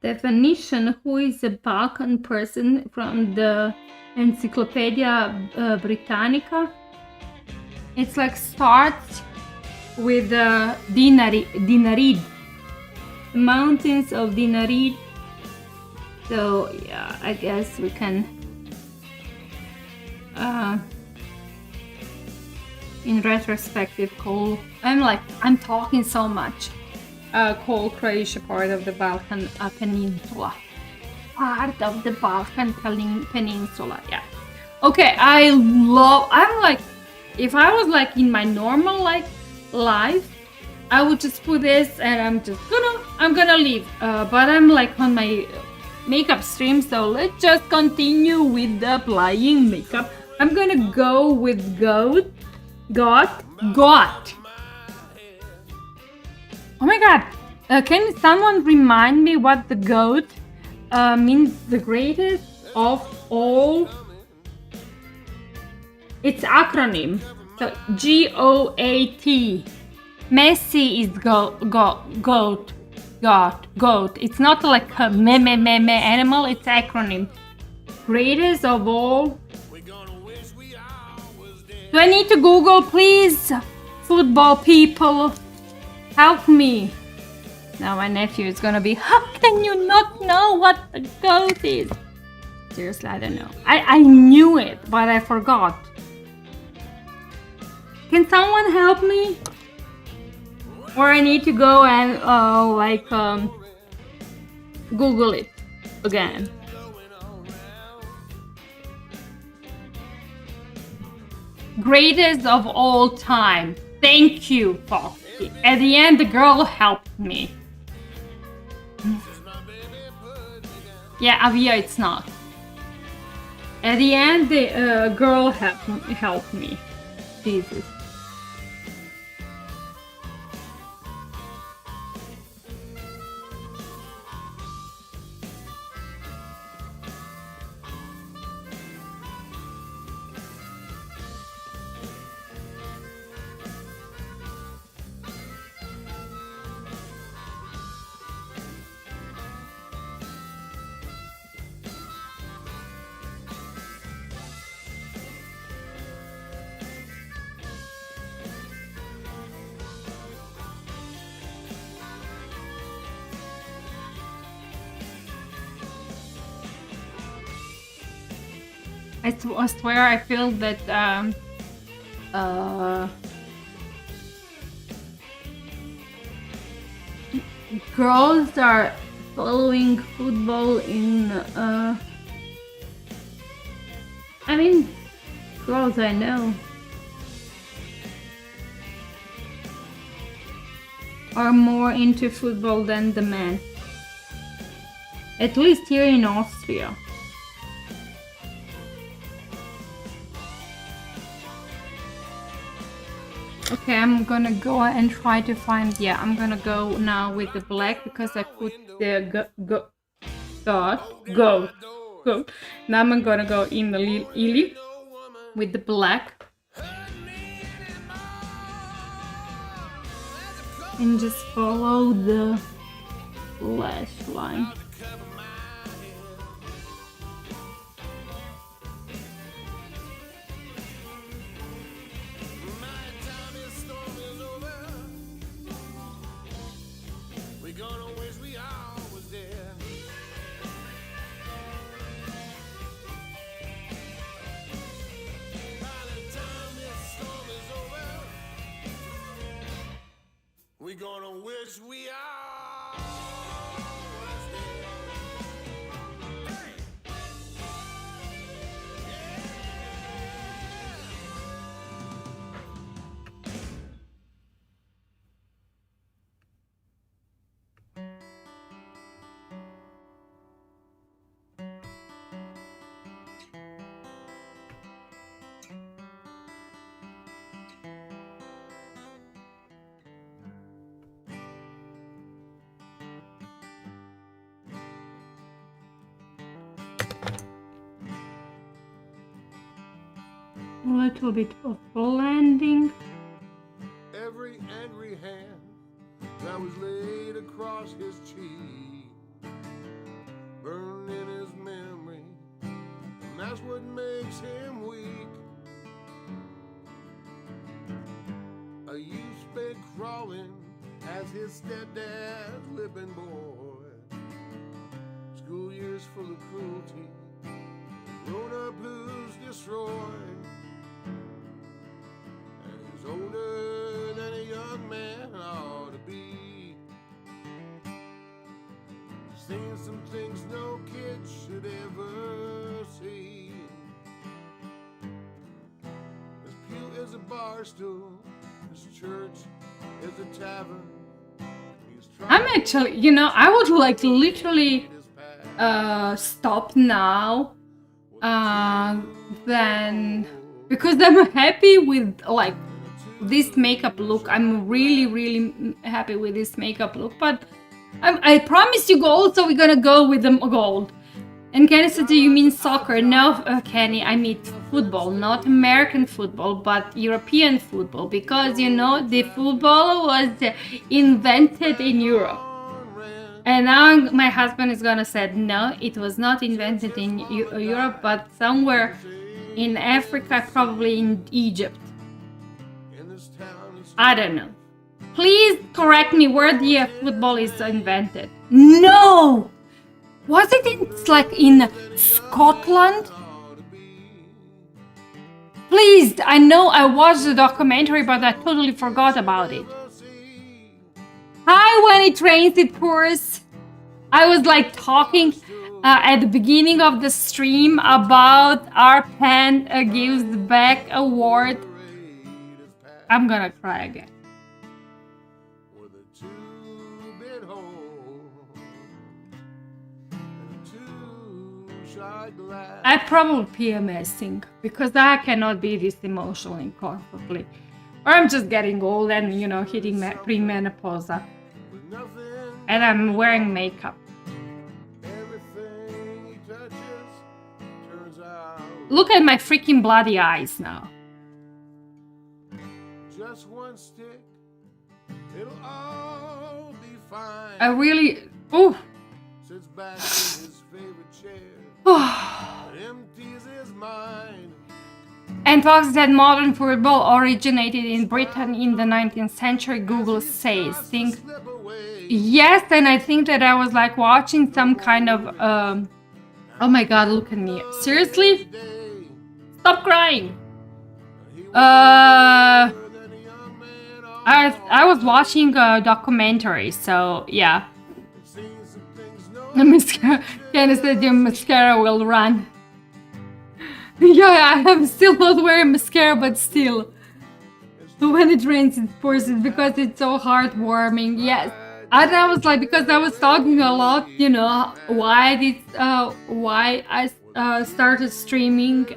definition, who is a Balkan person, from the Encyclopedia Britannica, It's like starts with Dinarid, mountains of Dinarid. So yeah, I guess we can in retrospective call. I'm talking so much. Call Croatia part of the Balkan Peninsula. Part of the Balkan Peninsula, yeah. Okay, I'm like, if I was like in my normal like life, I would just put this and I'm gonna leave. But I'm like on my makeup stream, so let's just continue with the applying makeup. I'm gonna go with got. Oh my god, can someone remind me what the GOAT means? The greatest of all. It's acronym. So GOAT. Messi is GOAT. It's not like a meme animal, it's acronym. Greatest of all. Do I need to Google, please? Football people, help me. Now my nephew is gonna be, how can you not know what the GOAT is? Seriously, I don't know. I knew it, but I forgot. Can someone help me? Or I need to go and Google it again. Greatest of all time. Thank you, Foxy. At the end, the girl helped me. Yeah, Avia, it's not. At the end, the girl helped me. Jesus. I swear I feel that girls are following football in I mean, girls I know are more into football than the men, at least here in Austria. Okay, I'm gonna go and try to find. Yeah, I'm gonna go now with the black because I put the go. Now I'm gonna go in the Ili with the black and just follow the lash line. We're gonna wish we all was there. A little bit of blending. Every angry hand that was laid across his cheek burned in his memory, and that's what makes him weak. as his stepdad's whipping boy. School years full of cruelty, grown-up who's destroyed. And he's older than a young man ought to be. Saying some things no kid should ever see. This pew is a bar stool, this church is a tavern. I'm actually, I would like literally stop now. Then because I'm happy with like this makeup look. I'm really happy with this makeup look. But I promise you gold, so we're gonna go with the gold. And Kenny said, do you mean soccer? No, Kenny, I mean football, not American football, but European football, because the football was invented in Europe. And now my husband is gonna say, no, it was not invented in Europe, but somewhere in Africa, probably in Egypt. I don't know. Please correct me where the football is invented. No! Was it in Scotland? Please, I know I watched the documentary, but I totally forgot about it. Hi, when it rains, it pours. I was like talking at the beginning of the stream about our pen gives back award. I'm gonna cry again. I probably PMSing because I cannot be this emotional constantly. Or I'm just getting old and, hitting premenopause. And I'm wearing makeup. Look at my freaking bloody eyes now. Just one stick, it'll all be fine. I really... Ooh. Sits back in his favorite chair. Empties his mind. And Fox said modern football originated in Britain in the 19th century, Google says. Yes, and I think that I was like watching some kind of... oh my god, look at me. Seriously? Stop crying. I was watching a documentary, so yeah. Kenny said your mascara will run. Yeah, I'm still not wearing mascara, but still. When it rains, it pours. It's because it's so heartwarming. Yes. And I was like, because I was talking a lot, why I started streaming,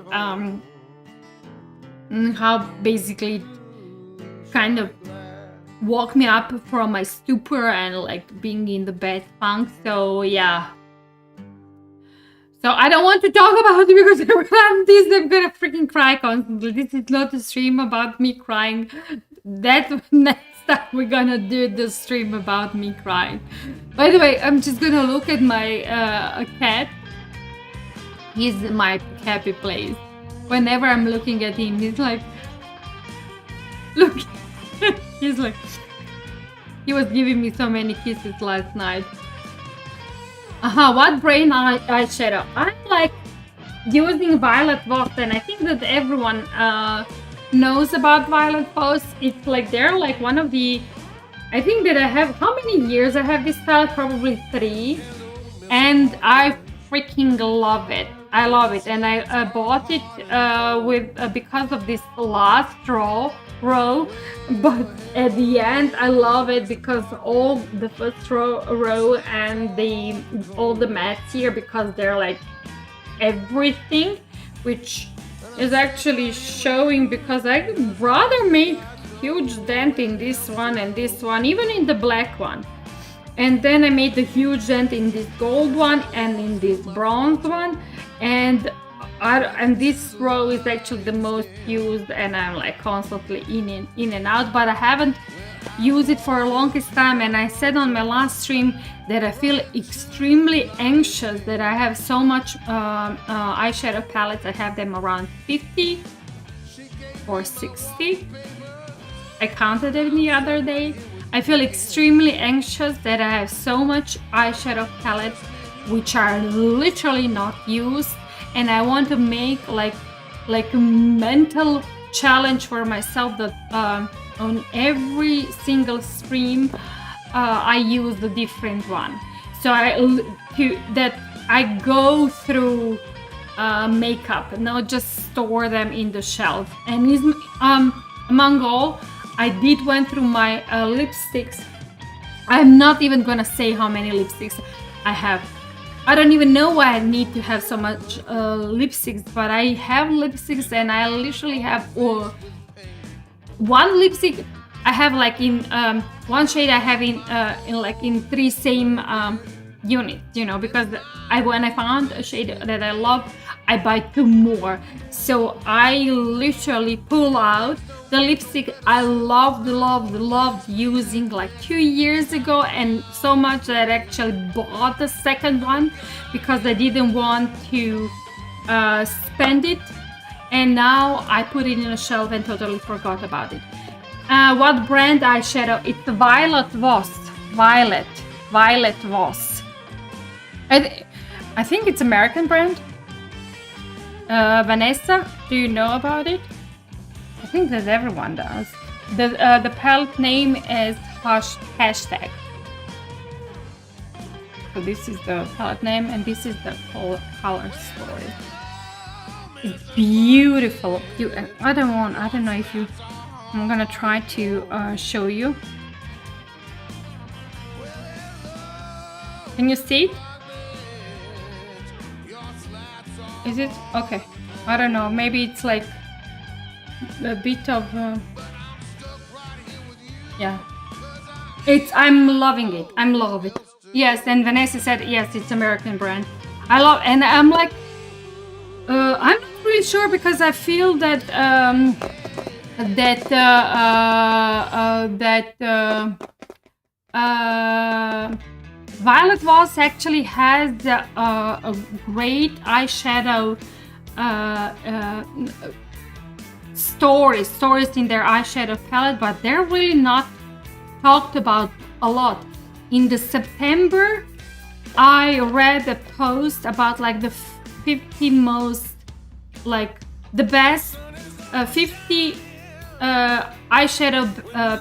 how basically kind of woke me up from my stupor and like being in the bad funk. So yeah. So I don't want to talk about it because I'm gonna freaking cry constantly. This is not a stream about me crying. That's next time we're gonna do the stream about me crying. By the way, I'm just gonna look at my cat. He's my happy place. Whenever I'm looking at him, he's like, look. He's like, he was giving me so many kisses last night. What brain eyeshadow? I like using Violet Voss, and I think that everyone knows about Violet Voss. It's like they're like one of the... I think that I have... How many years I have this palette? Probably 3. And I freaking love it. I love it. And I bought it because of this last row. But at the end I love it because all the first row and all the mats here, because they're like everything, which is actually showing, because I rather make huge dent in this one and this one, even in the black one, and then I made the huge dent in this gold one and in this bronze one, and this row is actually the most used, and I'm like constantly in and out, but I haven't used it for a longest time. And I said on my last stream that I feel extremely anxious that I have so much eyeshadow palettes. I have them around 50 or 60. I counted them the other day. I feel extremely anxious that I have so much eyeshadow palettes which are literally not used, and I want to make like a mental challenge for myself that on every single stream I use the different one. So I go through makeup, not just store them in the shelf. And among all, I did went through my lipsticks. I'm not even gonna say how many lipsticks I have. I don't even know why I need to have so much lipsticks, but I have lipsticks, and I literally have one lipstick. I have like in one shade. I have in 3 same units, you know, because when I found a shade that I love, I buy 2 more. So I literally pull out the lipstick I loved using like 2 years ago, and so much that I actually bought the second one because I didn't want to spend it, and now I put it in a shelf and totally forgot about it. What brand eyeshadow? It's Violet Voss. Violet Voss. I think it's American brand. Vanessa, do you know about it? I think that everyone does. The palette name is hashtag. So this is the palette name, and this is the color story. It's beautiful. I don't know if you. I'm gonna try to show you. Can you see it? Is it okay? I don't know. Maybe it's like a bit of yeah. I'm loving it. I love it. Yes, and Vanessa said yes, it's American brand. I love, and I'm like, I'm not really sure because I feel that Violet Voss actually has a great eyeshadow stories in their eyeshadow palette, but they're really not talked about a lot. In the September, I read a post about like the 50 most, like the best 50 eyeshadow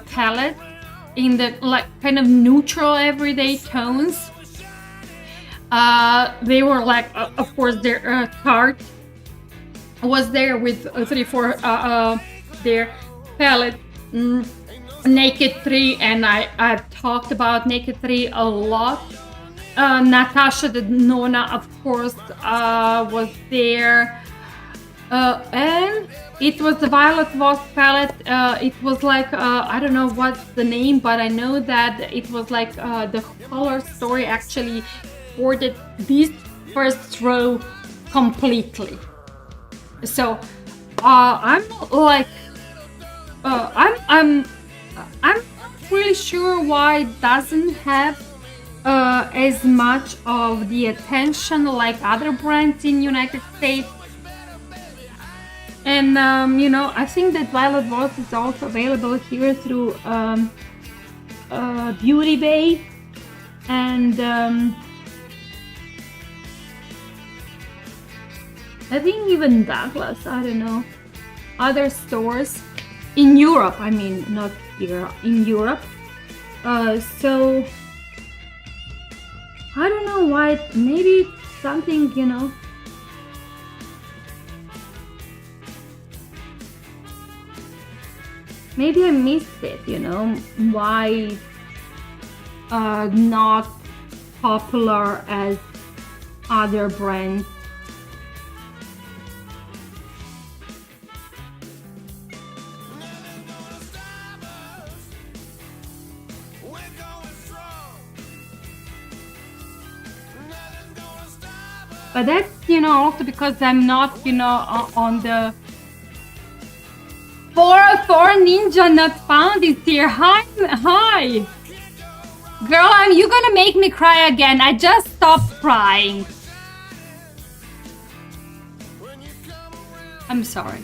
palette in the like kind of neutral everyday tones. They were like, of course, their Tarte was there with 3-4 their palette. Naked 3, and I've talked about Naked 3 a lot. Natasha Denona, of course, was there. And it was the Violet Voss palette. It was like, I don't know what's the name, but I know that it was like the color story actually supported this first row completely. So I'm like, I'm not really sure why it doesn't have as much of the attention like other brands in United States. And you know, I think that Violet Voss is also available here through Beauty Bay, and I think even Douglas, I don't know, other stores in Europe, I mean, not here, in Europe. So I don't know why, maybe something, you know, maybe I missed it, you know, why not popular as other brands. But that's, you know, also because I'm not, you know, on the 404 Ninja not found is here. Hi. Girl, you're gonna make me cry again. I just stopped crying. I'm sorry.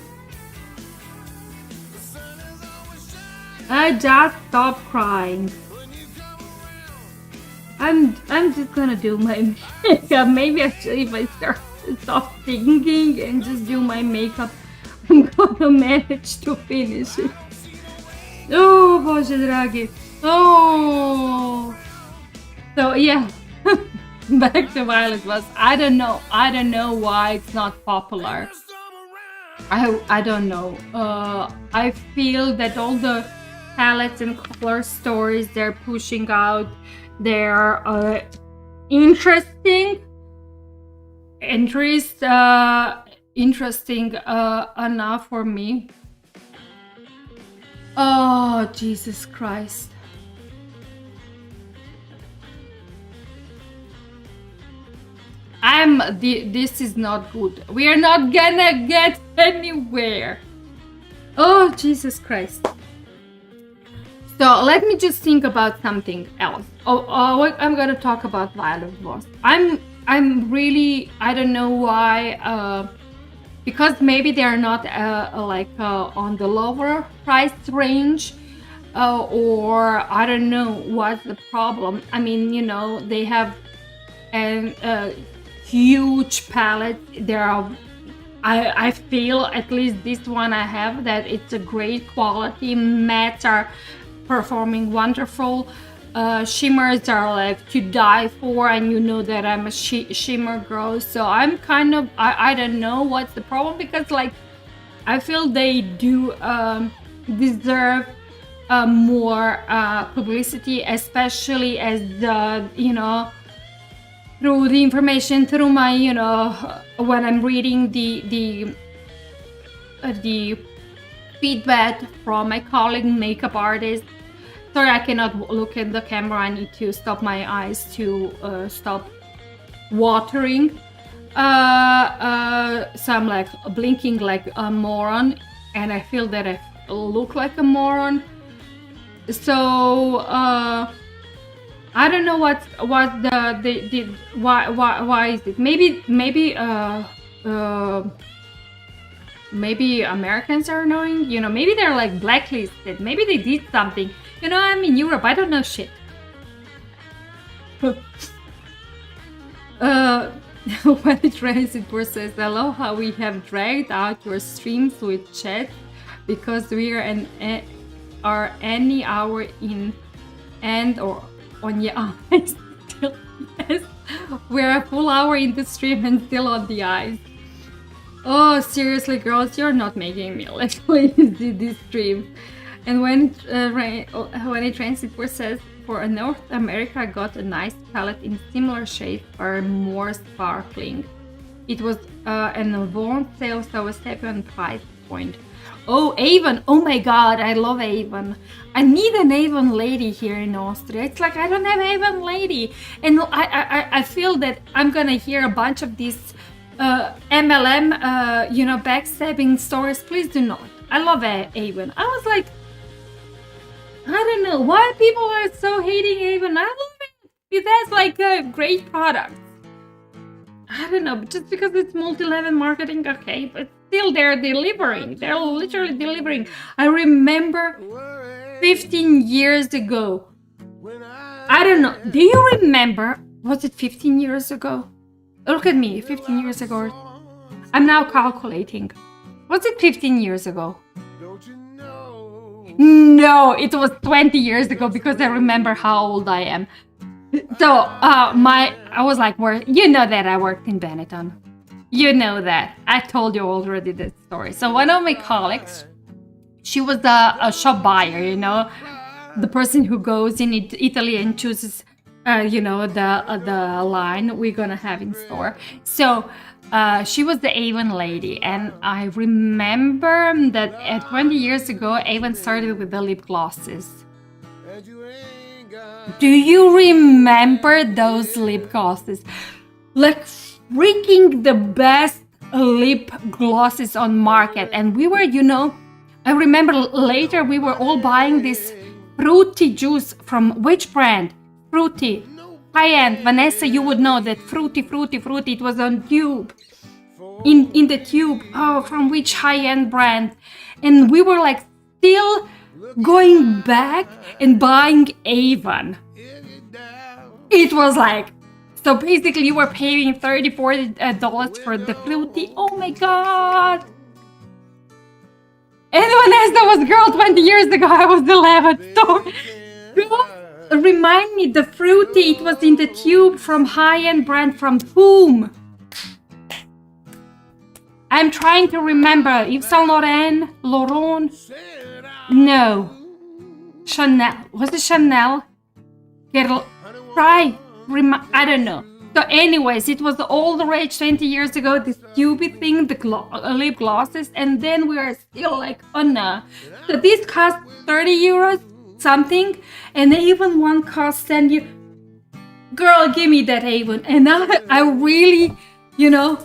I just stop crying. I'm just gonna do my makeup. Maybe actually if I stop thinking and just do my makeup, I'm gonna manage to finish it. Oh, Boże dragi. Oh. So yeah, back to Violet Voss. I don't know why it's not popular. I don't know. I feel that all the palettes and color stories they're pushing out, they're interesting enough for me. Oh, Jesus Christ. This is not good. We are not gonna get anywhere. Oh, Jesus Christ. So let me just think about something else. I'm gonna talk about Violet Voss. I'm really, I don't know why, because maybe they're not on the lower price range, or I don't know what's the problem. I mean, you know, they have a huge palette. There are, I feel, at least this one I have, that it's a great quality. Mattes are performing wonderful. Shimmers are like to die for, and you know that I'm a shimmer girl, so I'm kind of, I don't know what's the problem, because like I feel they do deserve more publicity, especially as the, you know, through the information, through my, you know, when I'm reading the feedback from my colleague makeup artist. Sorry, I cannot look at the camera. I need to stop my eyes to stop watering. So I'm like blinking like a moron, and I feel that I look like a moron. So I don't know why is it? Maybe Americans are annoying, you know, maybe they're like blacklisted, maybe they did something, you know, I'm in Europe, I don't know shit. When it rains, it says, I love how we have dragged out your streams with chat, because we are any hour in and or on your eyes still, yes, we're a full hour in the stream and still on the eyes. Oh, seriously, girls, you're not making me like this stream. And when it rains, it says, for North America, I got a nice palette in similar shade or more sparkling. It was an Avon sale, so I was happy on price point. Oh, Avon! Oh my god, I love Avon. I need an Avon lady here in Austria. It's like I don't have Avon lady, and I feel that I'm gonna hear a bunch of these MLM, you know, backstabbing stories. Please do not. I love Avon. I was like, I don't know why people are so hating Avon. I love it. It has like great products. I don't know, but just because it's multi-level marketing, okay, but still they're delivering. They're literally delivering. I remember 15 years ago. I don't know. Do you remember? Was it 15 years ago? Look at me, 15 years ago. I'm now calculating. Was it 15 years ago? No, it was 20 years ago, because I remember how old I am. So, I was like, you know that I worked in Benetton. You know that. I told you already this story. So one of my colleagues, she was a shop buyer, you know, the person who goes in Italy and chooses you know, the line we're gonna have in store. So she was the Avon lady, and I remember that 20 years ago Avon started with the lip glosses. Do you remember those lip glosses? Like freaking the best lip glosses on market. And we were, you know, I remember later we were all buying this fruity juice from which brand? Fruity, high-end. Vanessa, you would know that fruity. It was on tube, in the tube. Oh, from which high-end brand? And we were like still going back and buying Avon. It was like, so basically you were paying $30-40 for the Fruity. Oh my god. And when Esther was girl 20 years ago, I was 11. So, girl, remind me, the Fruity, it was in the tube from high-end brand from whom? I'm trying to remember. Yves Saint Laurent? No. Chanel. Was it Chanel? Girl, try. I don't know. So anyways, it was all the rage 20 years ago, this stupid thing, the lip glosses, and then we are still like, oh no. So this cost 30 euros something, and Avon one cost 10 you. Girl, give me that Avon. And now I really, you know,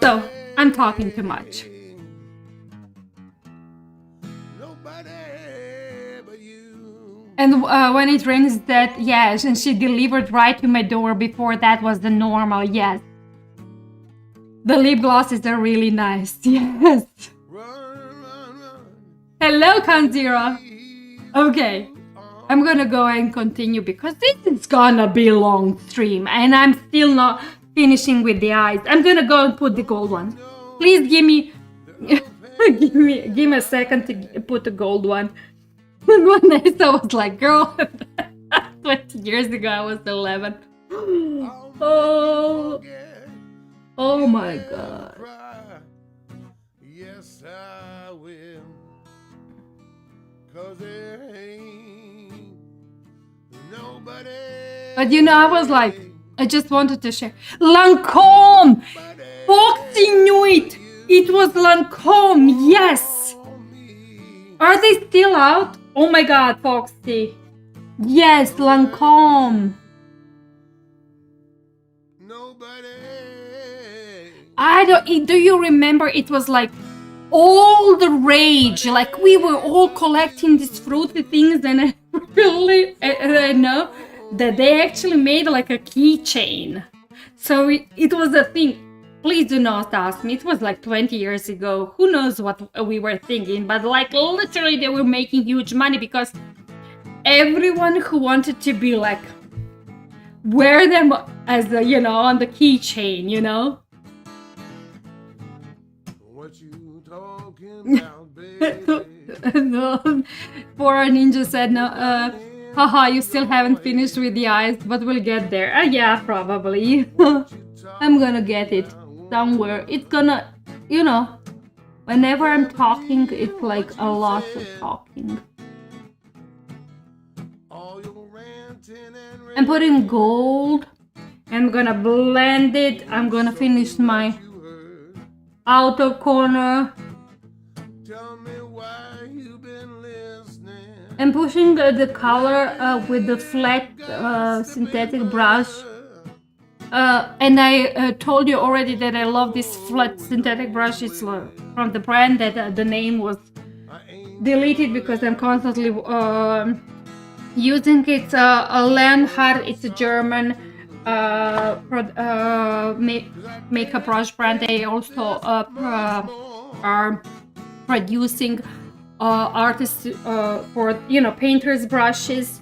so I'm talking too much. And when it rains, that, yes, and she delivered right to my door. Before that was the normal, yes. The lip glosses are really nice, yes. Hello, Kanzira. Okay, I'm gonna go and continue because this is gonna be a long stream and I'm still not finishing with the eyes. I'm gonna go and put the gold one. Please give me, give me a second to put the gold one. And one day I was like, girl, 20 years ago I was 11. Oh my god. Yes, I will. 'Cause there ain't nobody. But you know, I was like, I just wanted to share. Lancome! Foxy knew it! It was Lancome, yes! Are they still out? Oh my god, Foxy. Yes, Lancome. Do you remember it was like all the rage, like we were all collecting these fruity things and I know that they actually made like a keychain. So it was a thing. Please do not ask me. It was like 20 years ago. Who knows what we were thinking, but like literally they were making huge money because everyone who wanted to be like wear them as a, you know, on the keychain, you know. What you talking about, baby? No, poor Ninja said no. Haha, you still haven't finished with the eyes, but we'll get there. Yeah, probably. I'm gonna get it somewhere. It's gonna, you know, whenever I'm talking, it's like a lot of talking. I'm putting gold. I'm gonna blend it. I'm gonna finish my outer corner. I'm pushing the color with the flat synthetic brush. And I told you already that I love this flat synthetic brush. It's from the brand that the name was deleted because I'm constantly using it. Leonhard, it's a German makeup brush brand. They also are producing artists for, you know, painters brushes.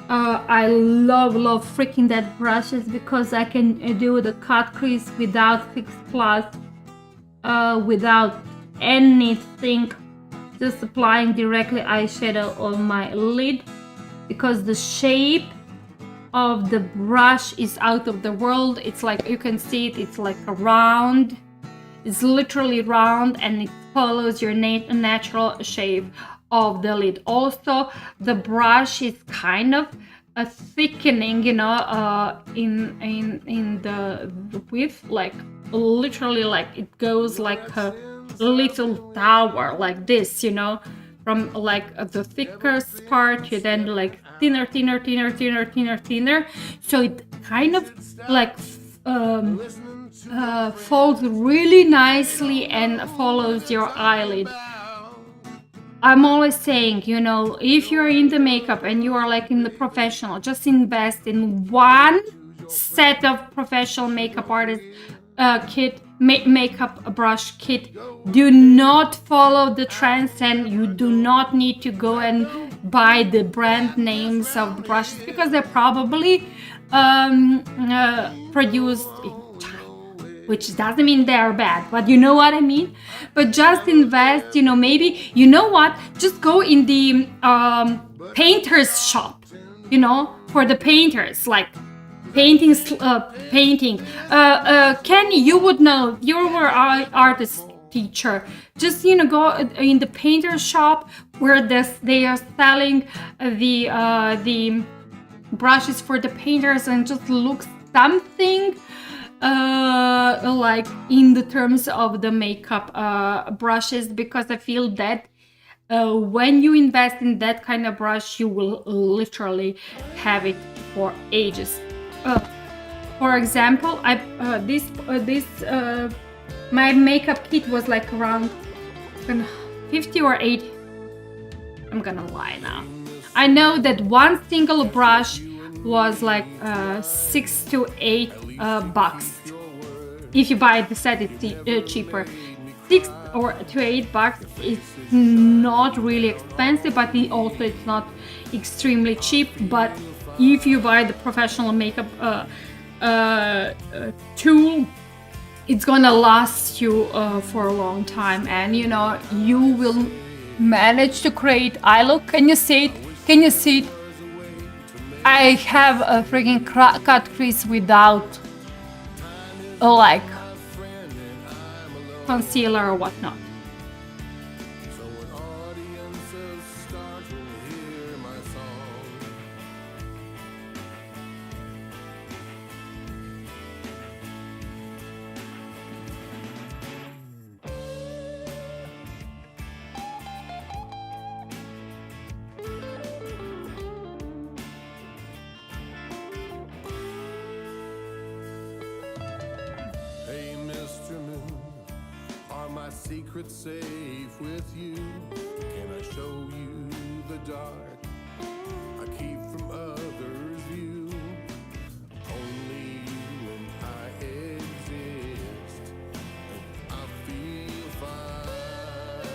I love freaking that brushes because I can do the cut crease without Fix Plus, without anything, just applying directly eyeshadow on my lid because the shape of the brush is out of the world. It's like, you can see it, it's like a round, it's literally round and it follows your natural shape of the lid. Also, the brush is kind of a thickening, you know, in the width, like literally, like it goes like a little tower, like this, you know, from like the thicker part, you then like thinner. So it kind of like folds really nicely and follows your eyelid. I'm always saying, you know, if you're in the makeup and you are like in the professional, just invest in one set of professional makeup artists kit, makeup brush kit, do not follow the trends, and you do not need to go and buy the brand names of the brushes because they're probably produced in China, which doesn't mean they're bad, but you know what I mean. But just invest, maybe, just go in the painter's shop, for the painters, like painting. Kenny, you would know, you were an artist teacher. Just go in the painter shop where they are selling the brushes for the painters, and just look something like in the terms of the makeup brushes, because I feel that when you invest in that kind of brush, you will literally have it for ages. For example, my makeup kit was like around 50 or 80. I'm gonna lie now. I know that one single brush was like $6 to $8. If you buy the set, it's cheaper. $6 to $8 is not really expensive, but it's not extremely cheap. But if you buy the professional makeup tool, it's gonna last you for a long time, and you will manage to create eye look. Can you see it? I have a freaking cut crease without like concealer or whatnot. So when audiences start to hear my song, hey Mr. Moon, are my secrets safe with you? Can I show you the dark I keep from others' view? Only you and I exist, and I feel fine.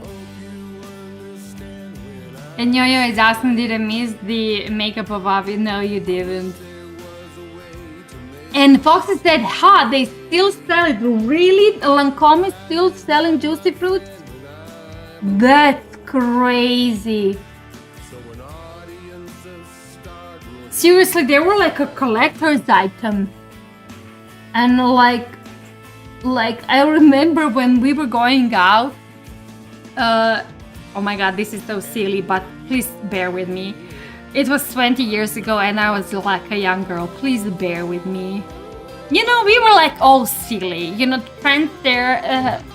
Hope you understand when I And Yo-Yo is asking, did I miss the makeup of Avi? No, you didn't. And Foxy said, they still sell it. Really? Lancome is still selling Juicy Fruits? That's crazy. Seriously, they were like a collector's item. And like I remember when we were going out, oh my god, this is so silly, but please bear with me. It was 20 years ago and I was like a young girl. Please bear with me. We were like all silly. The trends there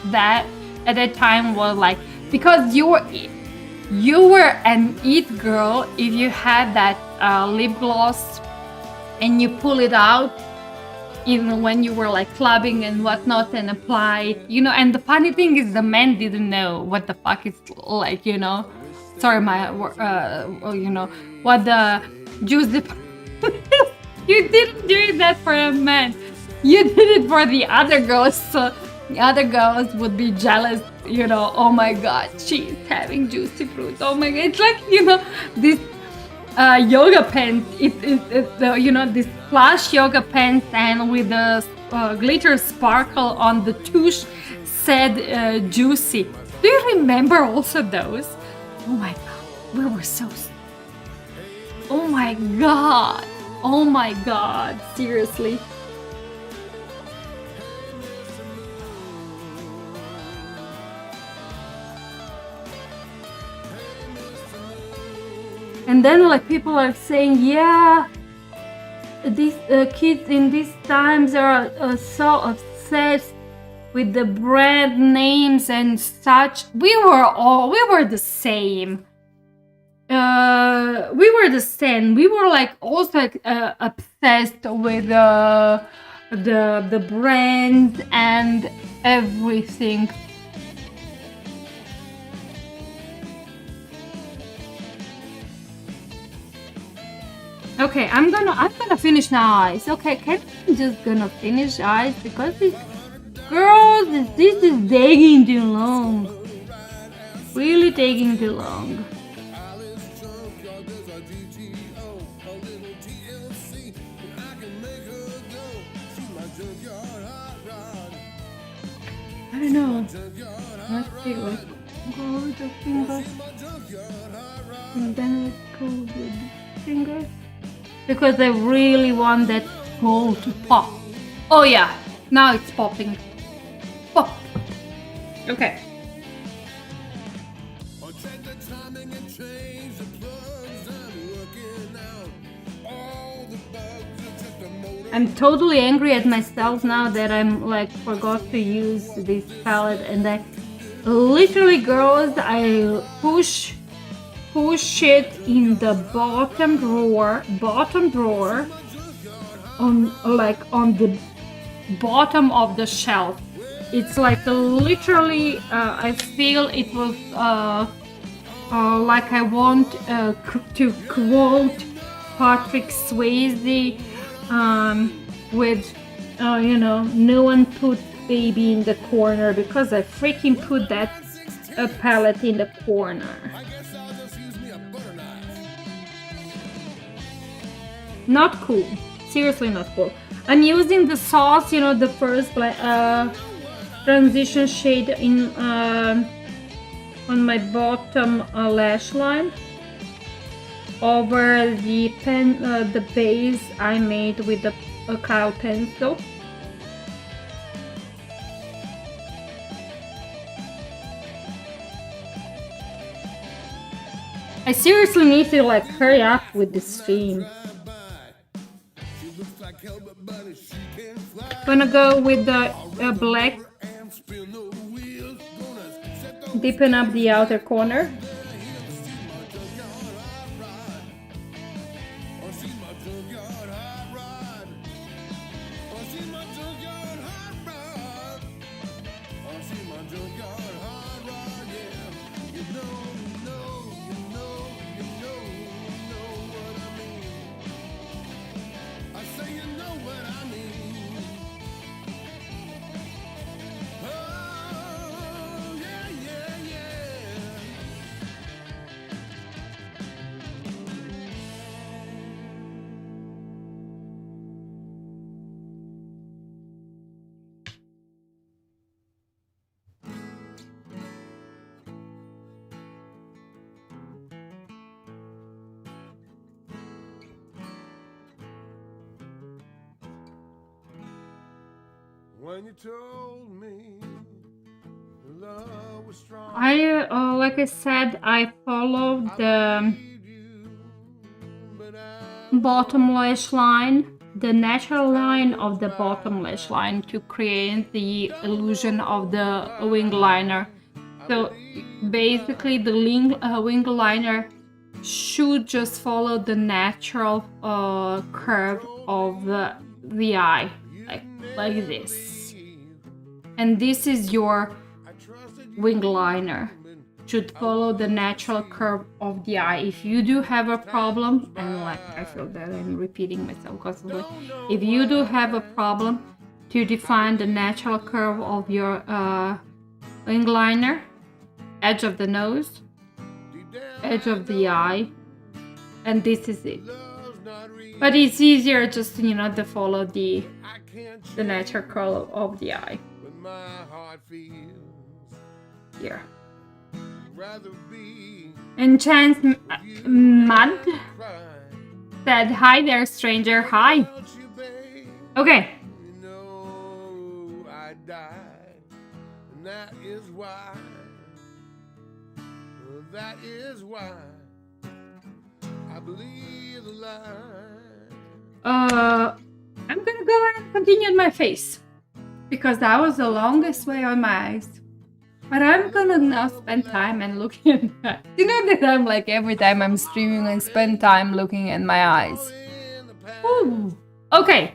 that at that time was like, because you were an it girl if you had that lip gloss and you pull it out when you were like clubbing and whatnot and apply it, and the funny thing is the men didn't know what the fuck it's like, sorry my what the juice you didn't do that for a man, you did it for the other girls, so the other girls would be jealous, oh my god, she's having Juicy Fruit, oh my god, it's like, this yoga pants, this plush yoga pants and with the glitter sparkle on the touche said juicy. Do you remember also those? Oh my god, we were so, oh my god, seriously. And then like people are saying, yeah, these kids in these times are so obsessed with the brand names and such. We were the same. We were the same. We were like also obsessed with the brands and everything. Okay, I'm gonna finish now eyes. Okay, can I just gonna finish eyes because this girls, this is taking too long. Really taking too long. I don't know. Let's see, let's go with the fingers. And then let's go with the fingers. Because I really want that hole to pop. Oh yeah, now it's popping. Pop. Okay. I'm totally angry at myself now that I'm like forgot to use this palette, and I literally, girls, I push it in the bottom drawer on the bottom of the shelf. It's like literally I feel it was like I want to quote Patrick Swayze with no one put baby in the corner, because I freaking put that palette in the corner. Not cool. Seriously not cool. I'm using the sauce, the first transition shade in on my bottom lash line over the the base I made with the Kyle pencil. I seriously need to like hurry up with this stream. Gonna go with the black, deepen up the outer corner. When you told me love was strong, like I said, I followed the bottom lash line, the natural line of the bottom lash line, to create the illusion of the wing liner. So basically the wing liner should just follow the natural curve of the eye, like this. And this is your wing liner. Should follow the natural curve of the eye. If you do have a problem, and like I feel that I'm repeating myself constantly, if you do have a problem to define the natural curve of your wing liner, edge of the nose, edge of the eye, and this is it. But it's easier just to follow the natural curve of the eye. Here. Enchant Mud said, "Hi there, stranger. Hi." Okay. That is why I believe the lie. I'm gonna go and continue on my face, because that was the longest way on my eyes. But I'm gonna now spend time and looking at my eyes. You know that I'm like, every time I'm streaming, I spend time looking at my eyes. Ooh. Okay.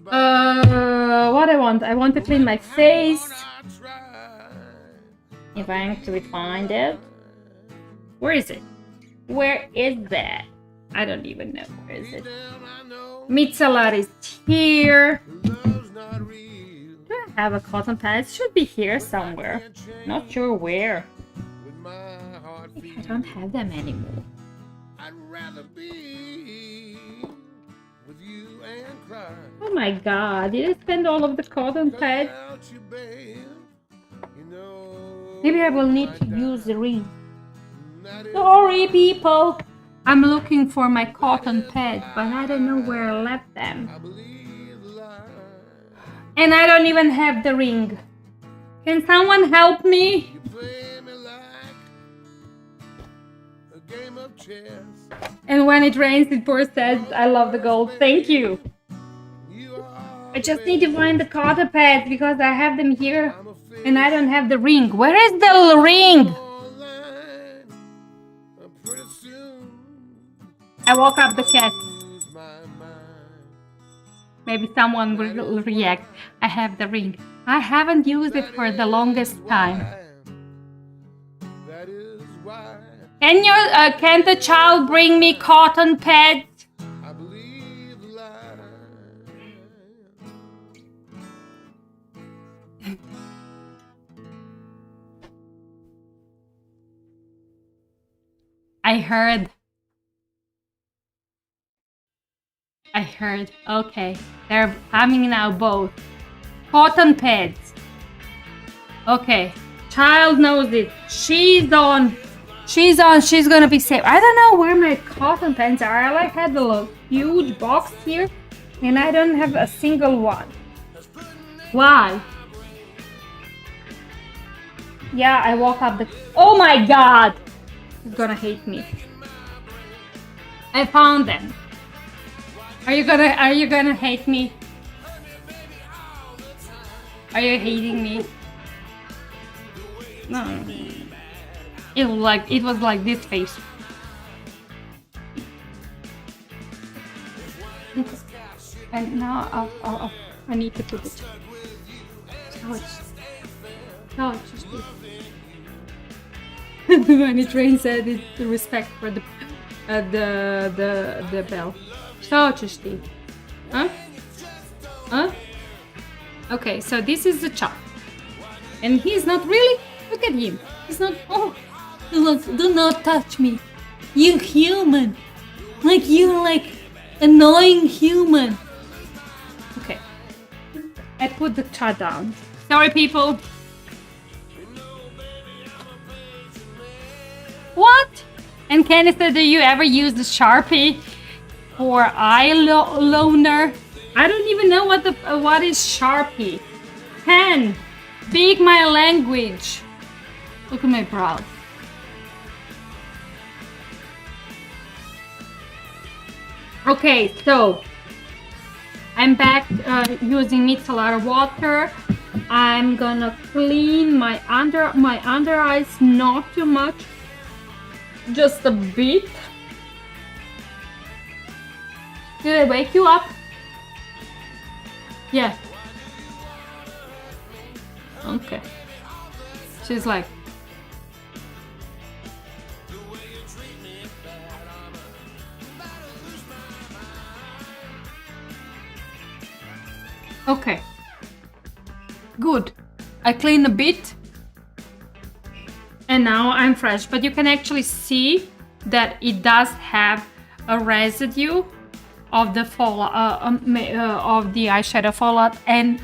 What I want to clean my face. If I actually find it. Where is it? Where is that? I don't even know. Where is it? down, I know Micellar is here. love's not real. Do I have a cotton pad? It should be here somewhere. Can't change Not sure where. with my heart I beat. don't have them anymore. I'd rather be with you and cry. Oh my god, did I spend all of the cotton pads? Without you, babe, you know Maybe I will need I'd to die. use the ring. That is Sorry, people. I'm looking for my cotton pads, but I don't know where I left them. I believe the lie. And I don't even have the ring. Can someone help me? You play me like a game of chess. And when it rains, it pours says, I love the gold. Thank you. You are I just need to find the cotton pads because I have them here I'm a fish and I don't have the ring. Where is the ring? online. Pretty soon I woke up the cat. lose my mind. Maybe someone will react. I have the ring. I haven't used it for the longest time. That is why Can the child bring me cotton pads? I believe the lie. I heard. Okay, they're coming now both. Cotton pads. Okay, child knows it. She's on. She's gonna be safe. I don't know where my cotton pads are. I like had a huge box here and I don't have a single one. Why? Yeah, I woke up the. Oh my god! He's gonna hate me. I found them. Are you gonna hate me? Are you hating me? No. It was like this face. And now I need to put it. When it rains, it's the respect for the bell. Touchty. Huh? Huh? Okay, so this is the child. And he's not really. Look at him. He's not. Oh, do not touch me. You human. Like you like annoying human. Okay. I put the child down. Sorry, people. What? And Cannister, do you ever use the Sharpie for eyeliner? I don't even know what is Sharpie. Pen, speak my language. Look at my brow. Okay, so I'm back using micellar water. I'm gonna clean my under eyes, not too much, just a bit. Did I wake you up? Yeah. Okay. She's like. Okay. Good. I clean a bit. And now I'm fresh. But you can actually see that it does have a residue of the of the eyeshadow fallout, and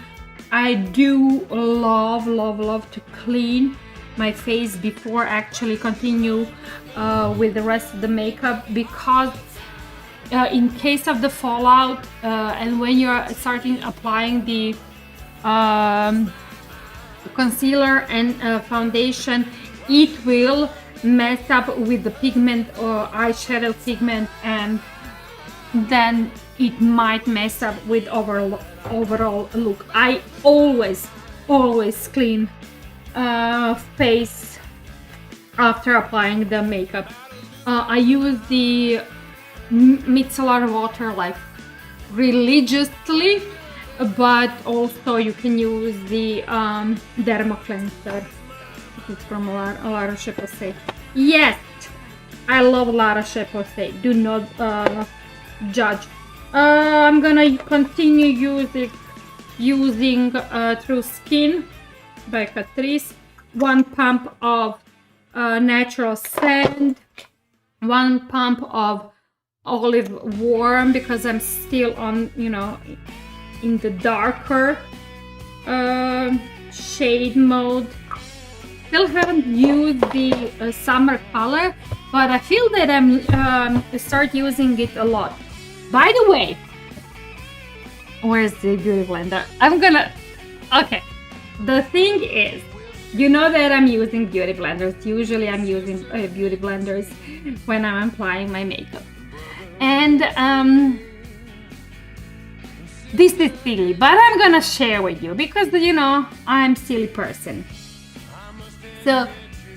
I do love to clean my face before actually continue with the rest of the makeup, because in case of the fallout and when you're starting applying the concealer and foundation, it will mess up with the pigment or eyeshadow pigment, and then it might mess up with overall look. I always clean face after applying the makeup. I use the micellar water like religiously, but also you can use the derma cleanser. It's from La Roche-Posay. Yes, I love La Roche-Posay. Do not judge. I'm gonna continue using True Skin by Catrice. 1 pump of natural sand. 1 pump of olive warm because I'm still on, you know, in the darker shade mode. Still haven't used the summer color, but I feel that I'm start using it a lot. By the way, where's the beauty blender? Okay, the thing is, you know that I'm using beauty blenders. Usually I'm using beauty blenders when I'm applying my makeup. And this is silly, but I'm gonna share with you because, you know, I'm a silly person. So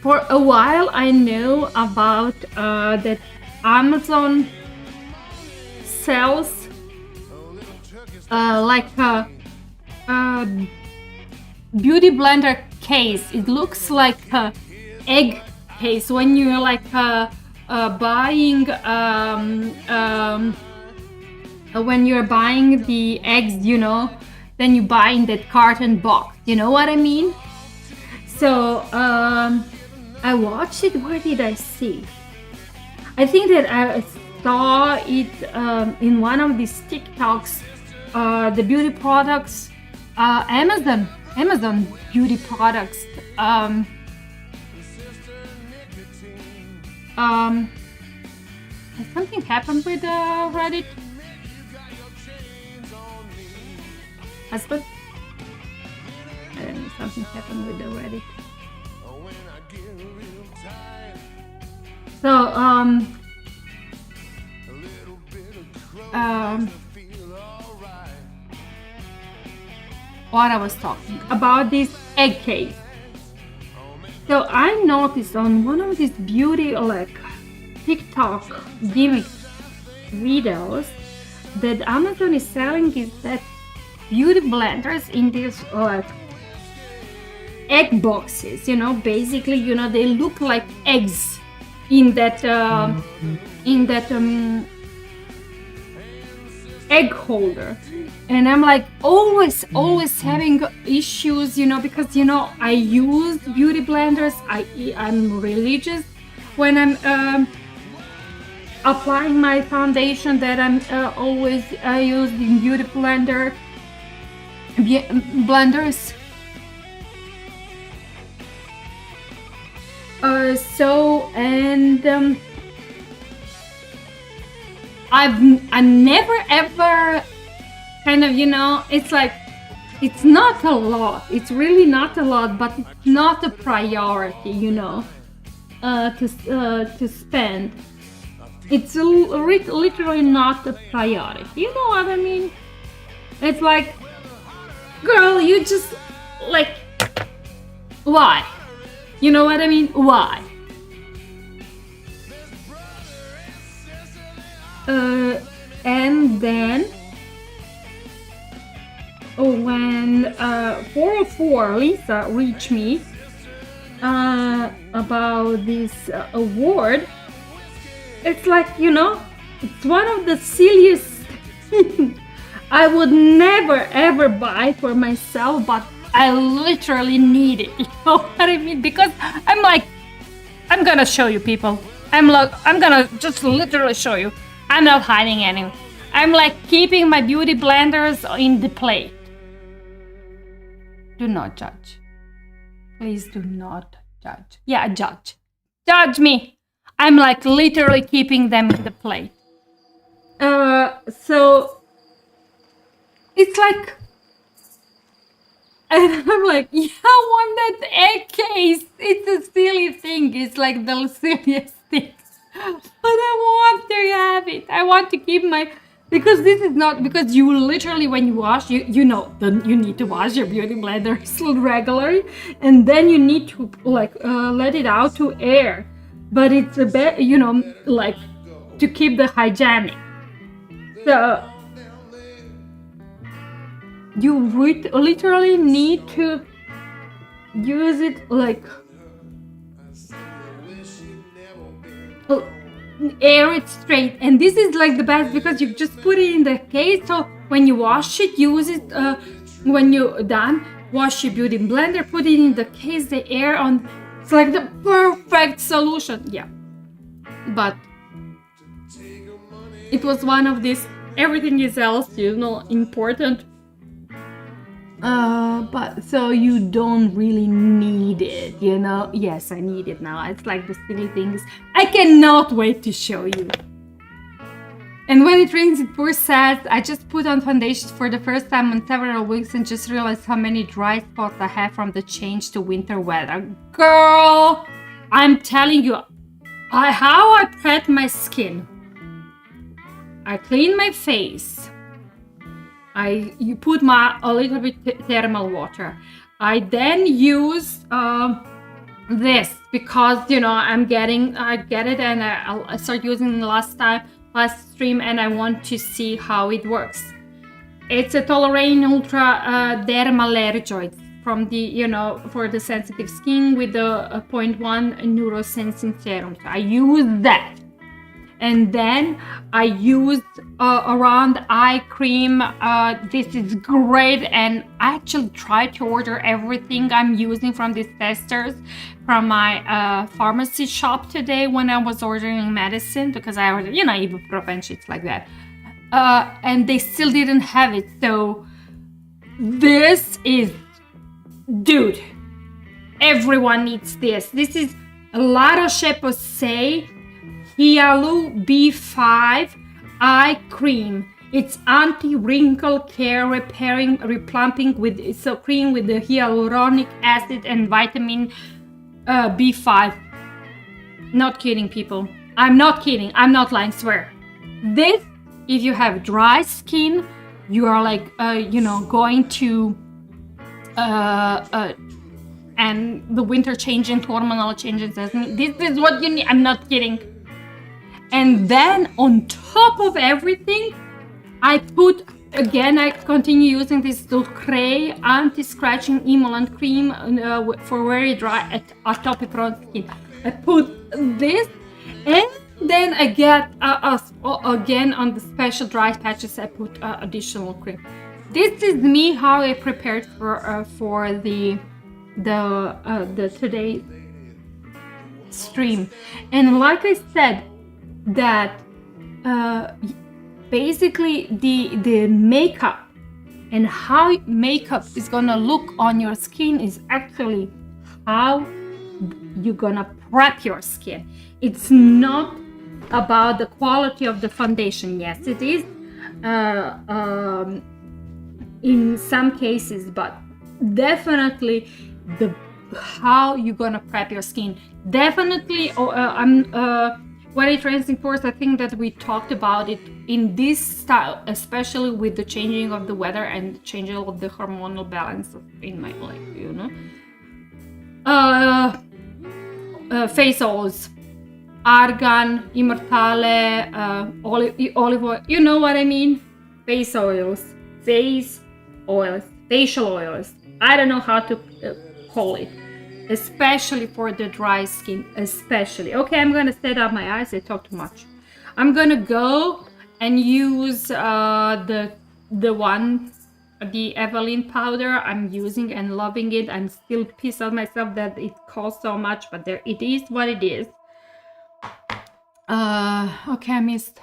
for a while I know about that Amazon sells like a beauty blender case. It looks like a egg case when you're like buying when you're buying the eggs, you know, then you buy in that carton box, you know what I mean? So I watched it. Where did I see? I think that I saw it in one of these TikToks, the beauty products, Amazon beauty products. Has something happened with Reddit? Husband? I don't know, something happened with the Reddit. So, what I was talking about, this egg case. So I noticed on one of these beauty like TikTok gimmick videos that Amazon is selling is that beauty blenders in these egg boxes, you know, basically, you know, they look like eggs in that egg holder. And I'm like always having issues, you know, because, you know, I use beauty blenders. I'm religious when I'm applying my foundation, that I'm always using beauty blenders. I never ever kind of, you know, it's like, it's not a lot, it's really not a lot, but it's not a priority, you know, to spend. It's literally not a priority, you know what I mean? It's like, girl, you just like, why? You know what I mean? Why? And then when 404 Lisa reached me about this award, it's like, you know, it's one of the silliest I would never ever buy for myself, but I literally need it. You know what I mean? Because I'm like, I'm gonna show you people. I'm gonna just literally show you. I'm not hiding anything. I'm like keeping my beauty blenders in the plate. Do not judge. Please do not judge. Yeah, judge. Judge me. I'm like literally keeping them in the plate. So it's like, and I'm like, yeah, I want that egg case. It's a silly thing. It's like the silliest thing. But I want to have it. I want to keep my, because this is not, because you literally, when you wash, you know, then you need to wash your beauty blenders regularly, and then you need to like let it out to air. But it's a bit, you know, like to keep the hygienic. So you literally need to use it like air it straight. And this is like the best because you just put it in the case, so when you wash it, use it when you're done, wash your beauty blender, put it in the case, the air on. It's like the perfect solution. Yeah, but it was one of these, everything is else, you know, important, but so you don't really need it, you know. Yes, I need it now. It's like the silly things. I cannot wait to show you. And when it rains, it pours says, I just put on foundation for the first time in several weeks and just realized how many dry spots I have from the change to winter weather. Girl, I'm telling you, how I prep my skin. I clean my face. You put a little bit thermal water. I then use this because, you know, I get it, and I start using last stream, and I want to see how it works. It's a Toleraine Ultra Dermalergoid from the, you know, for the sensitive skin with the 0.1 neurosensing serum. So I use that. And then I used around eye cream. This is great, and I actually tried to order everything I'm using from these testers from my pharmacy shop today when I was ordering medicine, because I ordered, you know, ibuprofen, shit like that. And they still didn't have it. So this is, dude, everyone needs this. This is La Roche-Posay Hyalu B5 eye cream. It's anti-wrinkle care, repairing, replumping with, it's a cream with the hyaluronic acid and vitamin B5. Not kidding, people. I'm not kidding. I'm not lying, swear. This, if you have dry skin, you are like, you know, going to, and the winter changing, hormonal changes. This is what you need. I'm not kidding. And then on top of everything, I put, again, I continue using this Ducray anti-scratching emollient cream for very dry atopic prone skin. I put this, and then I get, again, on the special dry patches, I put additional cream. This is me, how I prepared for the today's stream. And like I said, that basically the makeup and how makeup is gonna look on your skin is actually how you're gonna prep your skin. It's not about the quality of the foundation. Yes, it is in some cases, but definitely the how you're gonna prep your skin. Definitely, when it rains in pores, I think that we talked about it in this style, especially with the changing of the weather and the changing of the hormonal balance in my life, you know. Face oils, argan, immortale, olive oil, you know what I mean? Face oils, facial oils. I don't know how to call it. Especially for the dry skin, especially. Okay, I'm gonna set up my eyes, I talk too much. I'm gonna go and use the Eveline powder I'm using and loving it. I'm still pissed at myself that it costs so much, but there it is what it is. Okay, I missed.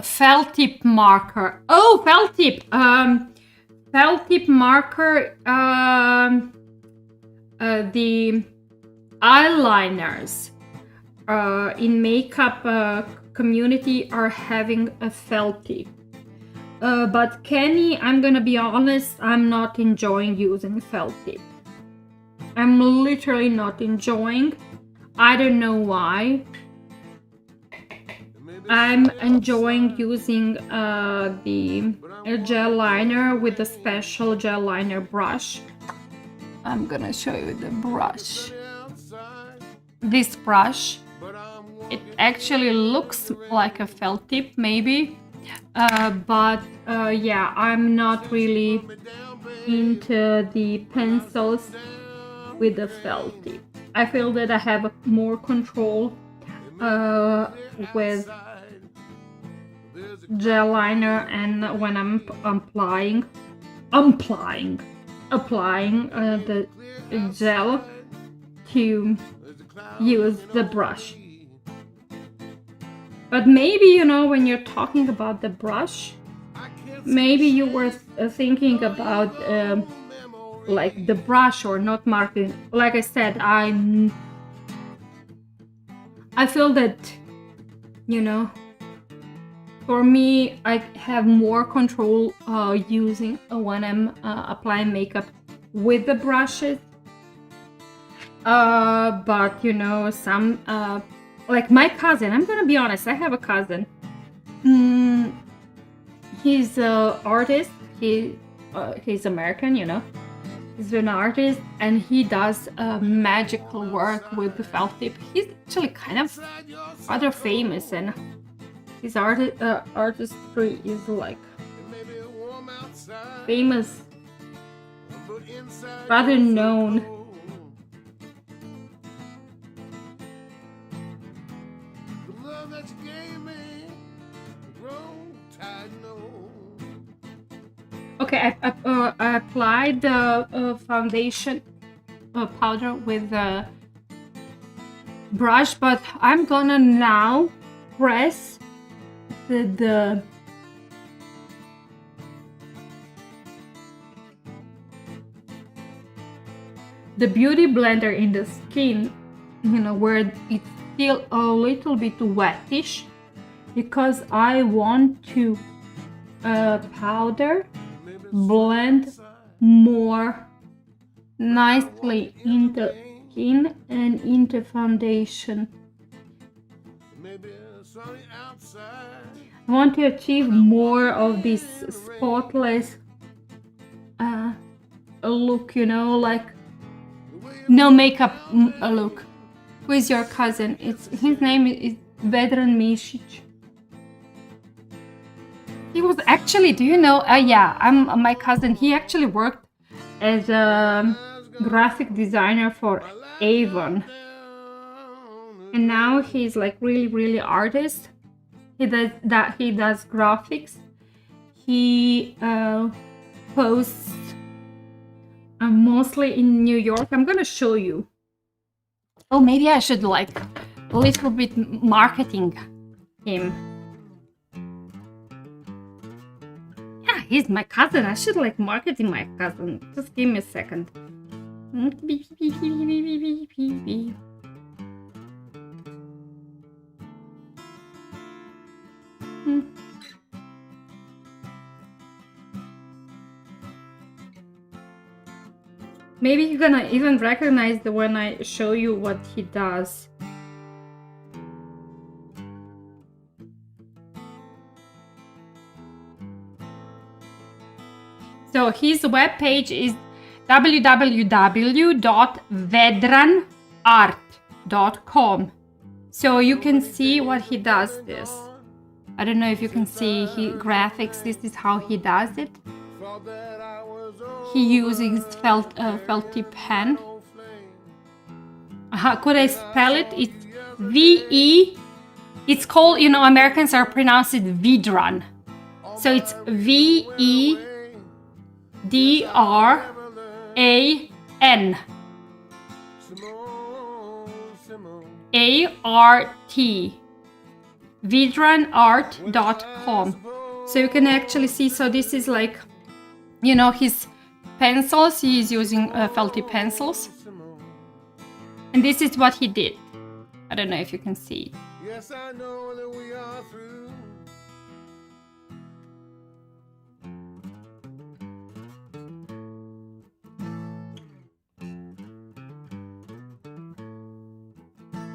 Felt tip marker. Oh, felt tip. Felt tip marker, the eyeliners in makeup community are having a felt tip. But Kenny, I'm gonna be honest, I'm not enjoying using felt tip. I'm literally not enjoying. I don't know why. I'm enjoying using the gel liner with a special gel liner brush. I'm gonna show you the brush. This brush, it actually looks like a felt tip maybe, but yeah, I'm not really into the pencils with the felt tip. I feel that I have more control with gel liner, and when I'm applying the gel, to use the brush. But maybe, you know, when you're talking about the brush, maybe you were thinking about like the brush or not marking. Like I said, I feel that, you know, for me, I have more control using when I'm applying makeup with the brushes. But you know, some like my cousin, I'm gonna be honest, I have a cousin. He's an artist. He's American, you know. He's an artist, and he does magical work with the felt tip. He's actually kind of rather famous, and his artistry is like famous, rather known. Okay, I applied the foundation powder with the brush, but I'm gonna now press the beauty blender in the skin, you know, where it's still a little bit wettish, because I want to powder blend more nicely into skin and into foundation. I want to achieve more of this spotless look, you know, like no makeup look. Who is your cousin? His name is Vedran Mišić. He was actually, do you know, yeah, I'm my cousin. He actually worked as a graphic designer for Avon. And now he's like really artist. He does graphics. He posts mostly in New York. I'm gonna show you. Oh, maybe I should like a little bit marketing him. Yeah, he's my cousin. I should like marketing my cousin. Just give me a second. Maybe you're gonna even recognize when I show you what he does. So his webpage is www.vedranart.com. So you can see what he does this. I don't know if you can see he graphics. This is how he does it. He uses felt tip pen. Could I spell it? It's V-E. It's called, you know, Americans are pronounce it Vedran. So it's V-E-D-R-A-N. A-R-T. Vedranart.com. So you can actually see, so this is like, you know, his pencils. He is using felt tip pencils. And this is what he did. I don't know if you can see it. Yes, I know that we are through.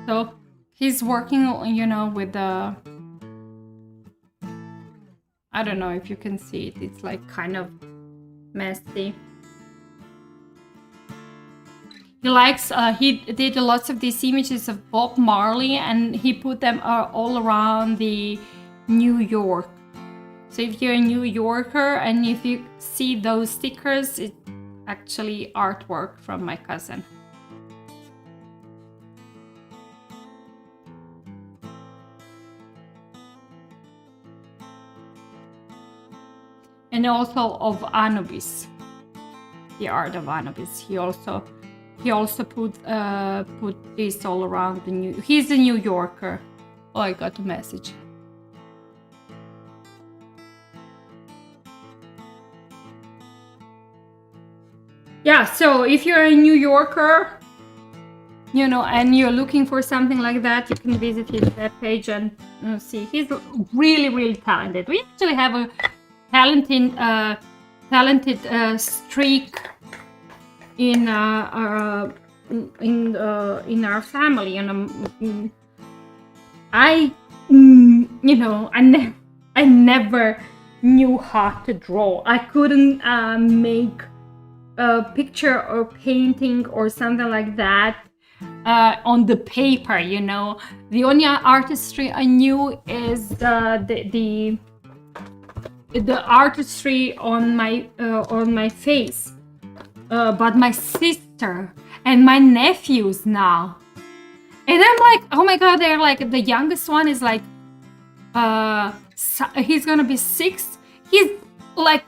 So he's working, you know, with the, I don't know if you can see it. It's like kind of messy. He likes, he did lots of these images of Bob Marley, and he put them all around the New York. So if you're a New Yorker and if you see those stickers, it's actually artwork from my cousin. and also of Anubis, the art of Anubis. He also put this all around the New. He's a New Yorker. Oh, I got a message. Yeah, so if you're a New Yorker, you know, and you're looking for something like that, you can visit his webpage and see. He's really, really talented. We actually have a talented streak in our family. And I never knew how to draw. I couldn't make a picture or painting or something like that on the paper, you know. The only artistry I knew is the artistry on my face. But my sister and my nephews now, and I'm like, oh my god, they're like, the youngest one is like, he's gonna be 6. He's like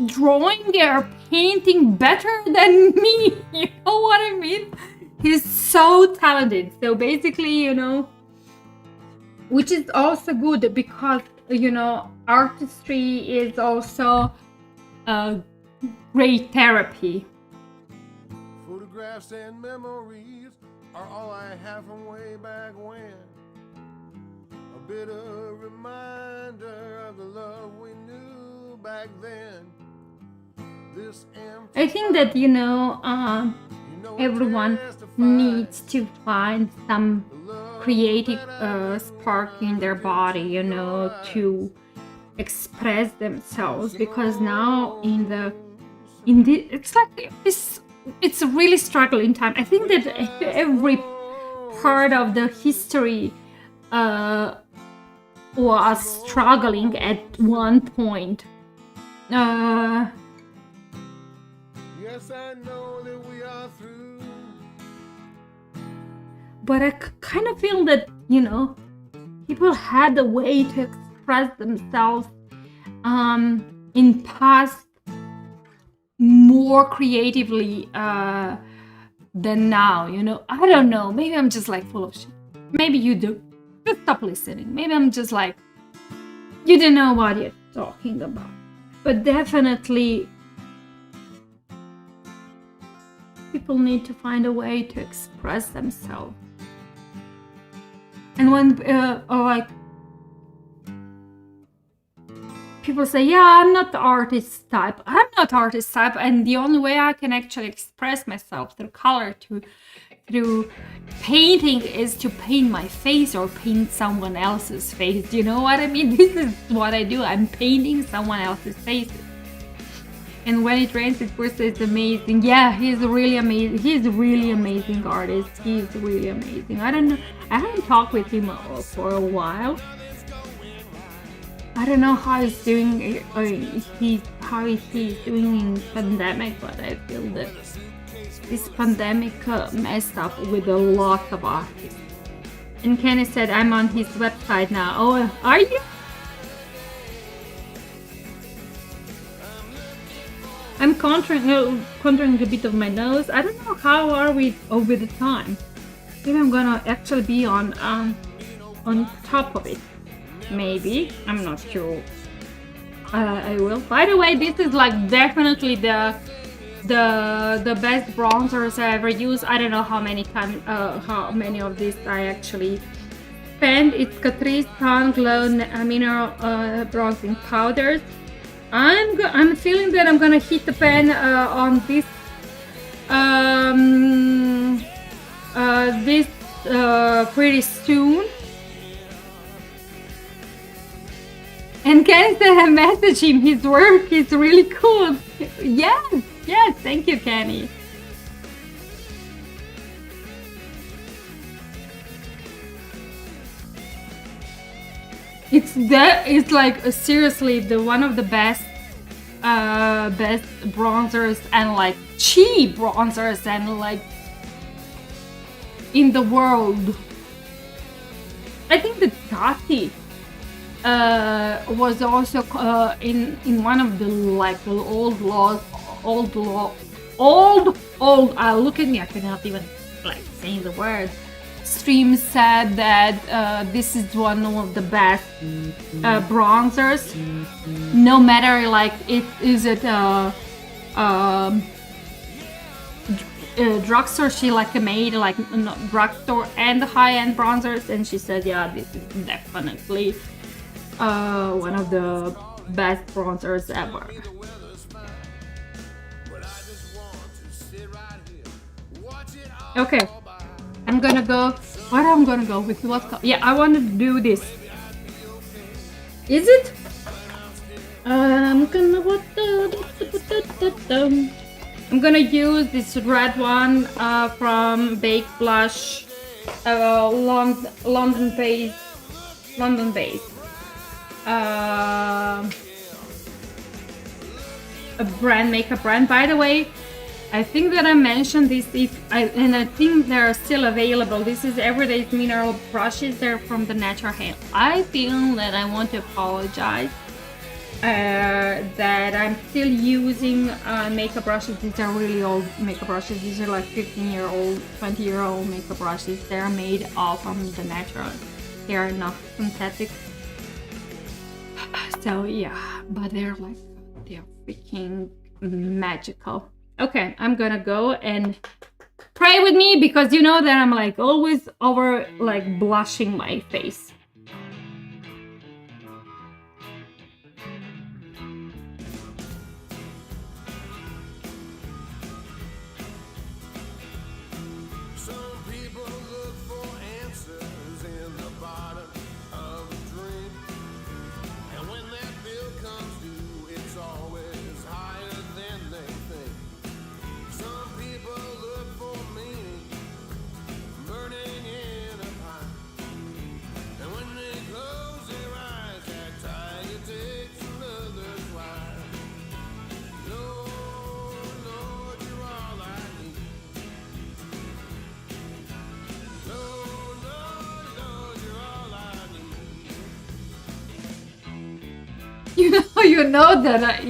drawing or painting better than me. You know what I mean? He's so talented. So basically, you know, which is also good because, you know, artistry is also a great therapy. Photographs and memories are all I have from way back when. A bitter reminder of the love we knew back then. This I think that, you know, everyone needs to find some creative spark in their body, you know, to express themselves, because now it's a really struggling time. I think that every part of the history was struggling at one point. Yes, I know that we are through. But I kind of feel that, you know, people had a way to express themselves in past more creatively than now, you know. I don't know, maybe I'm just like full of shit. Maybe you do. Just stop listening. Maybe I'm just like, you don't know what you're talking about. But definitely people need to find a way to express themselves. And when like people say, yeah, I'm not the artist type. I'm not artist type, and the only way I can actually express myself through color, through painting, is to paint my face or paint someone else's face. You know what I mean? This is what I do. I'm painting someone else's face. And when it rains, it pours. It's amazing. Yeah, he's really amazing. He's a really amazing artist. He's really amazing. I don't know. I haven't talked with him for a while. I don't know how he's doing, how he's doing in pandemic, but I feel that this pandemic messed up with a lot of artists. And Kenny said, I'm on his website now. Oh, are you? I'm contouring a bit of my nose. I don't know, how are we over the time? Maybe I'm gonna actually be on top of it. Maybe, I'm not sure. I will. By the way, this is like definitely the best bronzers I ever used. I don't know how many of these I actually spent. It's Catrice Tan Glow Mineral Bronzing Powders. I'm feeling that I'm gonna hit the pen on this pretty soon. And Kenny said I messaged him. His work is really cool. Yes, thank you, Kenny. It's like seriously one of the best bronzers, and like cheap bronzers, and like in the world. I think that Tati was also in one of the like old laws, old. Look at me! I cannot even like saying the word. Stream said that this is one of the best bronzers. No matter like is it drugstore, she like made like drugstore and high-end bronzers, and she said, yeah, this is definitely one of the best bronzers ever. Okay, I'm gonna go. What I'm gonna go with? What? Yeah, I want to do this. Is it? I'm gonna use this red one from Bake Blush, London base. A makeup brand. By the way, I think that I mentioned this, and I think they're still available. This is Everyday Mineral brushes. They're from the Natural Hair. I feel that I want to apologize that I'm still using makeup brushes. These are really old makeup brushes. These are like 15-year-old, 20-year-old makeup brushes. They're made all from the natural. They are not synthetic. So yeah, but they're freaking magical. Okay, I'm gonna go and pray with me, because you know that I'm like always over like blushing my face.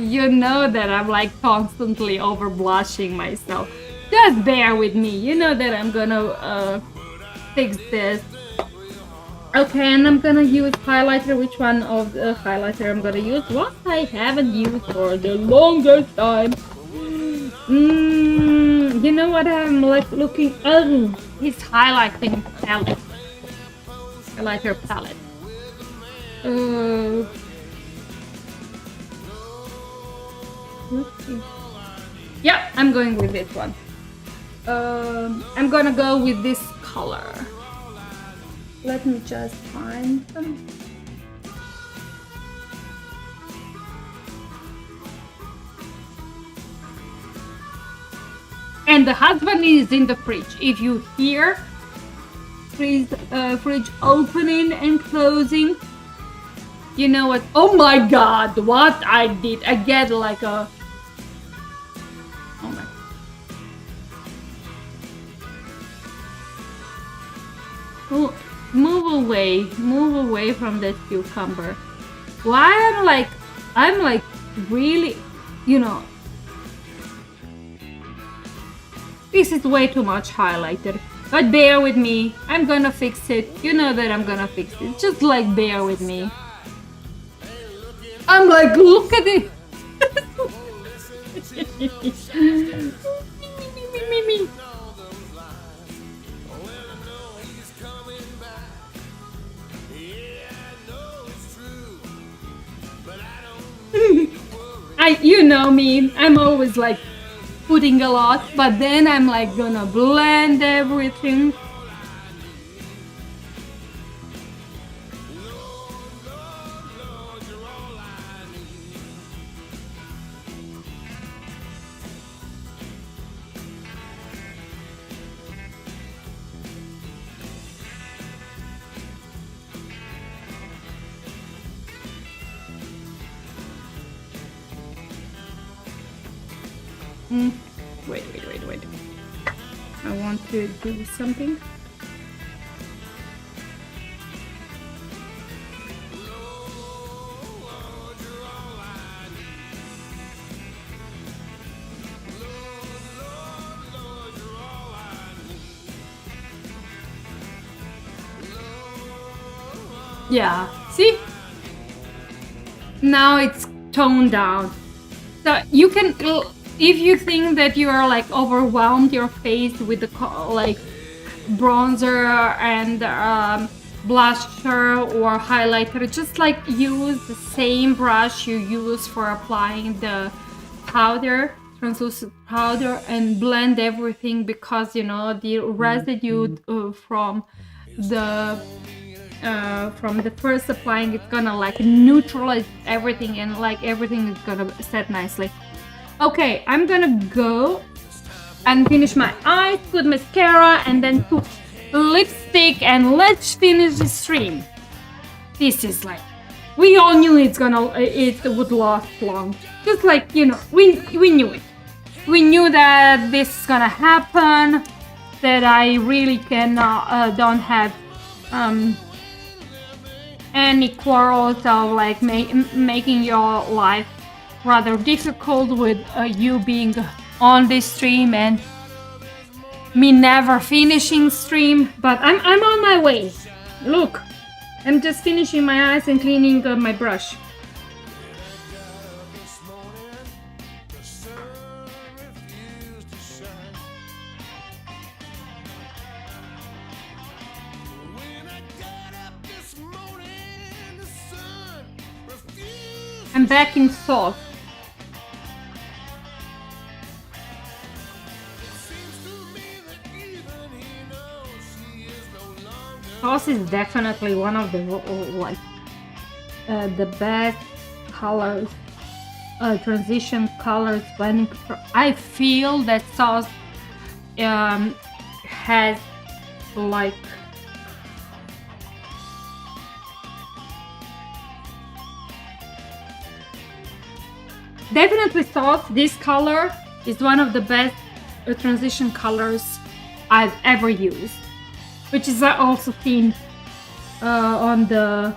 You know that I'm like constantly over blushing myself. Just bear with me. You know that I'm gonna fix this. Okay, and I'm gonna use highlighter. Which one of the highlighter I'm gonna use? What I haven't used for the longest time. You know what I'm like looking? Oh, his highlighting palette. Highlighter palette. Yeah, I'm going with this one. I'm gonna go with this color. Let me just find them. And the husband is in the fridge. If you hear fridge opening and closing, you know what? Oh my god, what I did! I get like a... Oh my... Oh, move away from that cucumber. Why I'm like really, you know, this is way too much highlighter. But bear with me, I'm gonna fix it. You know that I'm gonna fix it. Just like bear with me. I'm like, look at it. You know me, I'm always like putting a lot, but then I'm like gonna blend everything. Wait. I want to do something. Yeah, see? Now it's toned down. So you can, if you think that you are like overwhelmed your face with the like bronzer and blusher or highlighter, just like use the same brush you use for applying the powder, translucent powder, and blend everything, because you know the residue from the first applying, it's gonna like neutralize everything, and like everything is gonna set nicely. Okay, I'm gonna go and finish my eyes, put mascara, and then put lipstick, and let's finish the stream. This is like, we all knew it would last long. Just like, you know, we knew it. We knew that this is gonna happen, that I really don't have any quarrels of like making your life rather difficult with you being on this stream and me never finishing stream. But I'm on my way. Look, I'm just finishing my eyes and cleaning my brush. I'm back in sauce. Sauce is definitely one of the like the best colors, transition colors blending. I feel that sauce has like definitely sauce. This color is one of the best transition colors I've ever used, which is also seen on the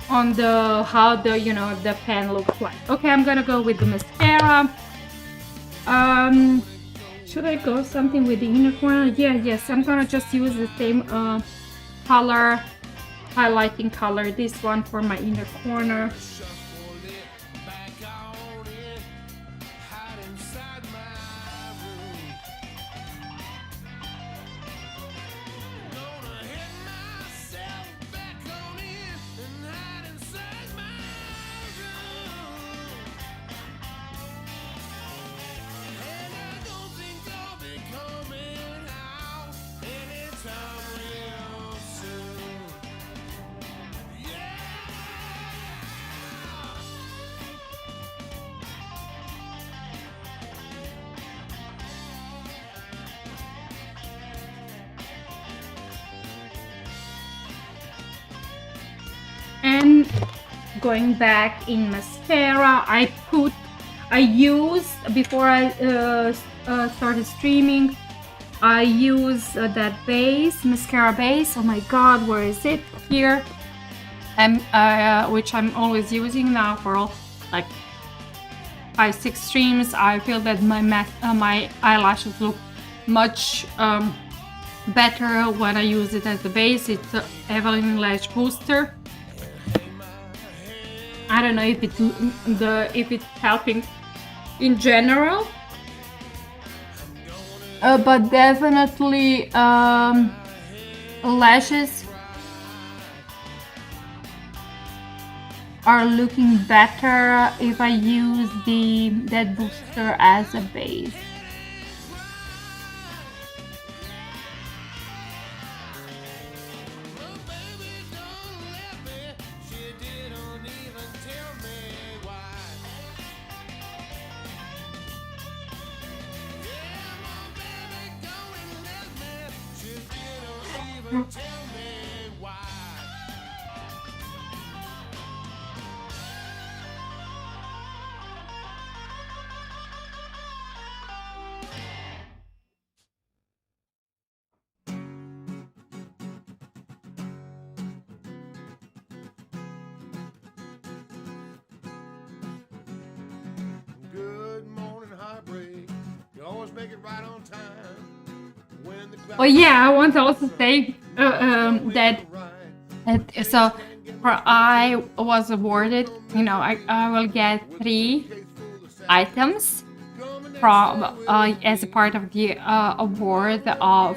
how the, you know, the pen looks like. Okay, I'm gonna go with the mascara. Should I go something with the inner corner? Yes, I'm gonna just use the same color, highlighting color, this one for my inner corner. And going back in mascara, I used before I started streaming, I use that base, mascara base. Oh my god, where is it? Here. Which I'm always using now for like 5-6 streams. I feel that my eyelashes look much better when I use it as the base. It's Evelyn Lash Booster. I don't know if it's helping in general, but definitely lashes are looking better if I use that booster as a base. make it right on time. When the Oh yeah, I want to also say that so I was awarded, I will get 3 items from as a part of the award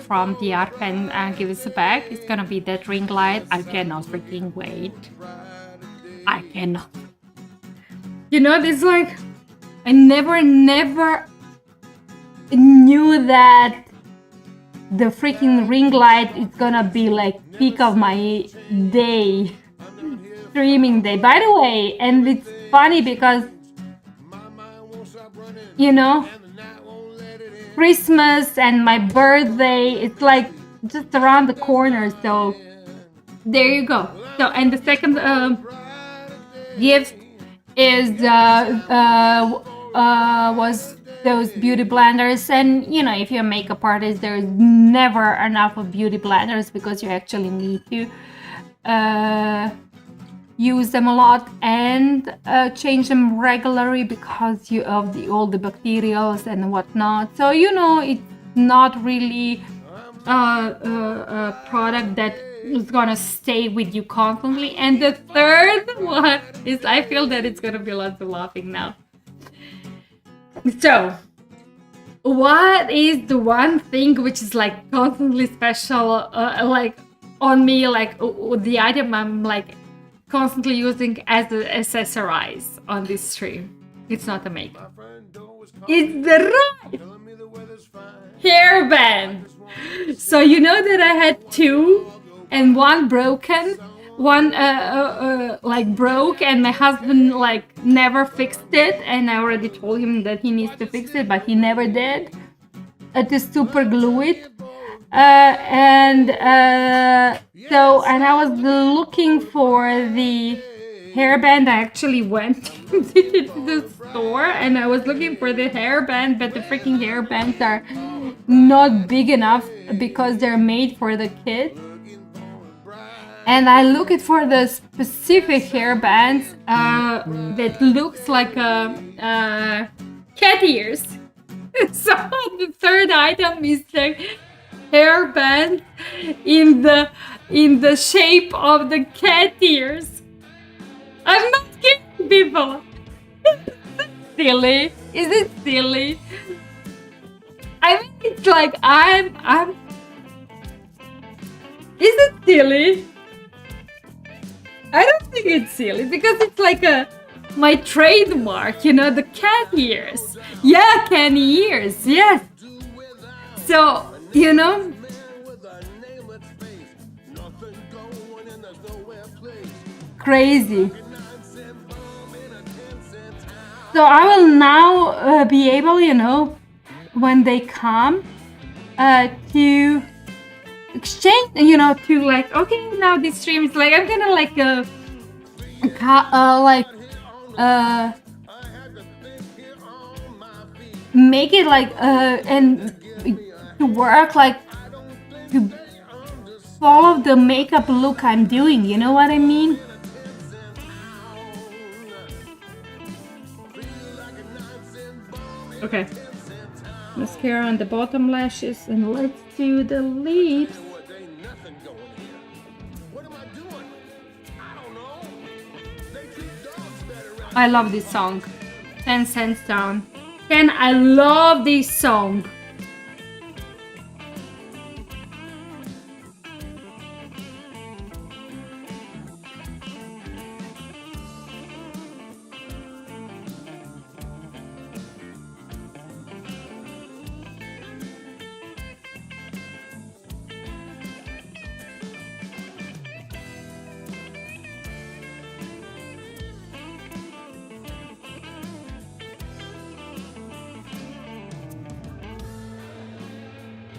from the Art Pen Gives Back. It's gonna be that ring light. I cannot freaking wait. I cannot. It's like I never knew that the freaking ring light is gonna be like peak of my day, streaming day. By the way, and it's funny because Christmas and my birthday, it's like just around the corner. So there you go. So, and the second gift is was those beauty blenders. And if you're a makeup artist, there's never enough of beauty blenders because you actually need to use them a lot and change them regularly because of all the bacterials and whatnot. So it's not really a product that is gonna stay with you constantly. And the third one is, I feel that it's gonna be lots of laughing now. So what is the one thing which is like constantly special, like on me, like the item I'm like constantly using as an accessorize on this stream? It's not a makeup. It's the right hairband. So that I had 2 and one broken, one like broke, and my husband like never fixed it, and I already told him that he needs to fix it, but he never did. To super glue it. And I was looking for the hairband. I actually went to the store and I was looking for the hairband, but the freaking hairbands are not big enough because they're made for the kids. And I looked for the specific hairbands that looks like cat ears. So the third item is the hairband in the shape of the cat ears. I'm not kidding, people. Silly? Is it silly? I mean, it's like I'm. Is it silly? I don't think it's silly because it's like my trademark, the cat ears. Yeah, cat ears. Yes. So, crazy. So I will now be able, when they come, to exchange, to like, okay, now this stream is like, I'm gonna like, make it like, and to work like, to follow the makeup look I'm doing, you know what I mean? Okay, mascara on the bottom lashes, and let's do the lips. I love this song. 10 cents down. Ken, I love this song.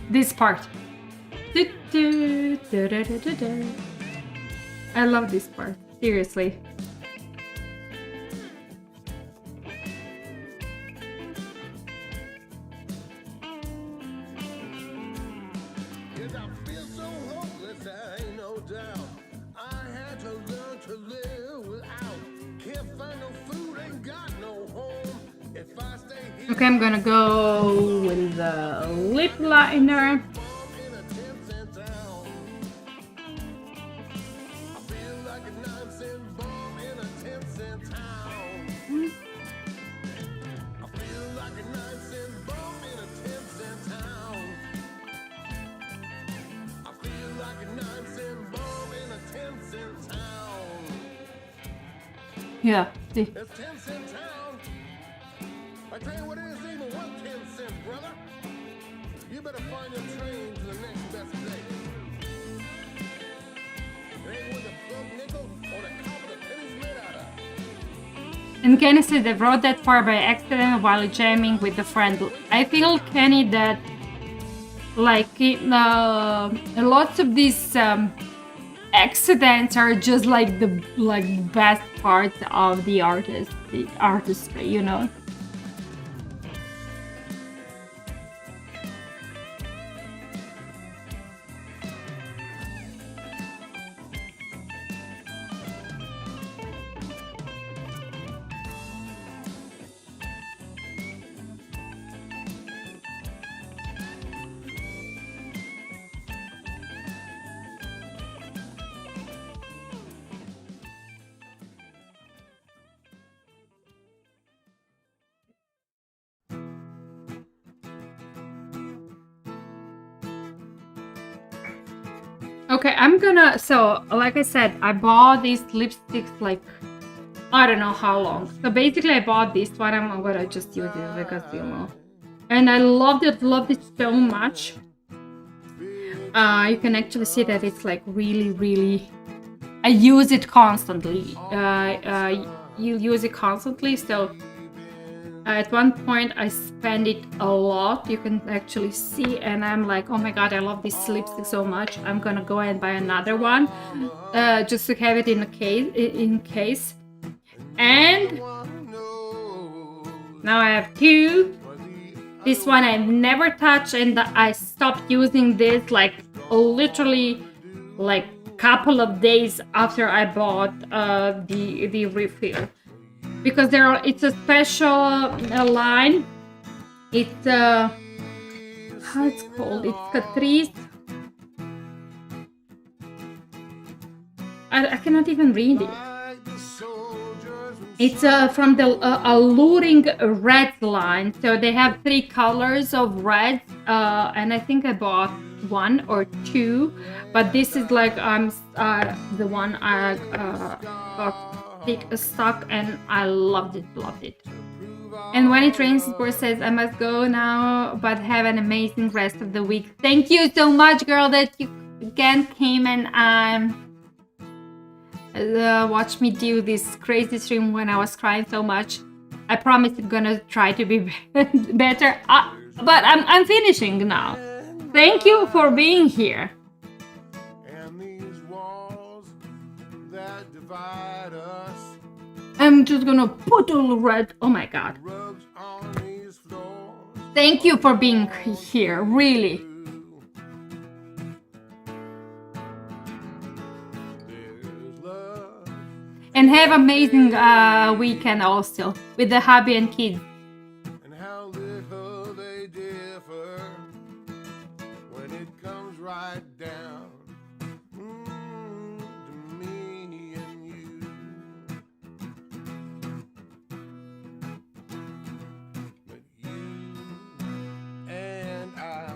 This part. I love this part, seriously. Okay, I'm gonna go with the lip liner. Yeah, see. It's 10-cent town. I tell you what, it isn't even worth 10 cents, brother. You better find your train to the next best place. It ain't worth a plug nickel or the copper the penny's made out of. And Kenny said they wrote that far by accident while jamming with a friend. I feel, Kenny, that like lots of these accidents are just like the best parts of the artistry, you know. Okay, I'm gonna, so like I said, I bought these lipsticks like, I don't know how long. So basically I bought this one, I'm gonna just use it because, you know. And I loved it so much. You can actually see that it's like really, I use it constantly. You use it constantly, so at one point I spend it a lot, you can actually see, and I'm like, oh my god, I love this lipstick so much. I'm gonna go and buy another one just to have it in case. And now I have two. This one I never touched, and I stopped using this like literally like couple of days after I bought the refill. Because it's a special line. It's how it's called? It's Catrice. I cannot even read it. It's from the Alluring Red line. So they have 3 colors of red, and I think I bought 1 or 2, but this is like the one I got stuck, and I loved it. And when it rains, Sport says, I must go now, but have an amazing rest of the week. Thank you so much, girl, that you again came and watched me do this crazy stream when I was crying so much. I promise I'm gonna try to be better, but I'm finishing now. Thank you for being here. And these walls that divide us, I'm just gonna put all red. Oh my god. rugs on these floors. Thank you for being here, really. There's love And have amazing weekend also with the hubby and kids. and how little they differ when it comes right down to me and you. But you and I,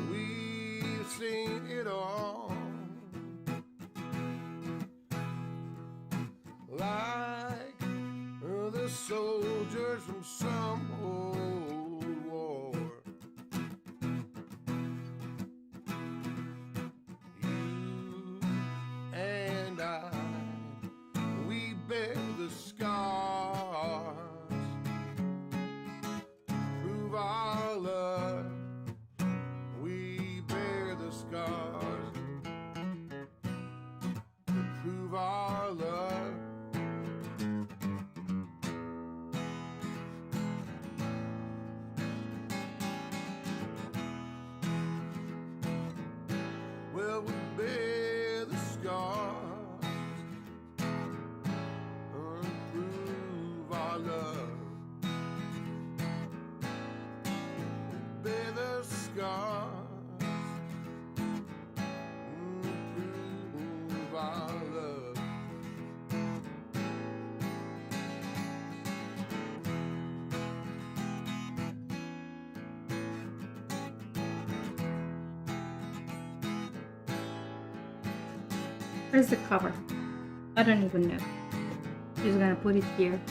we've seen it all. Like the soldiers from some old war. You and I, we bear the scars, prove our love. We bear the scars to prove our love. Well, we bear the scars and prove our love. scars prove our love. Where's the cover? I don't even know. Just gonna put it here.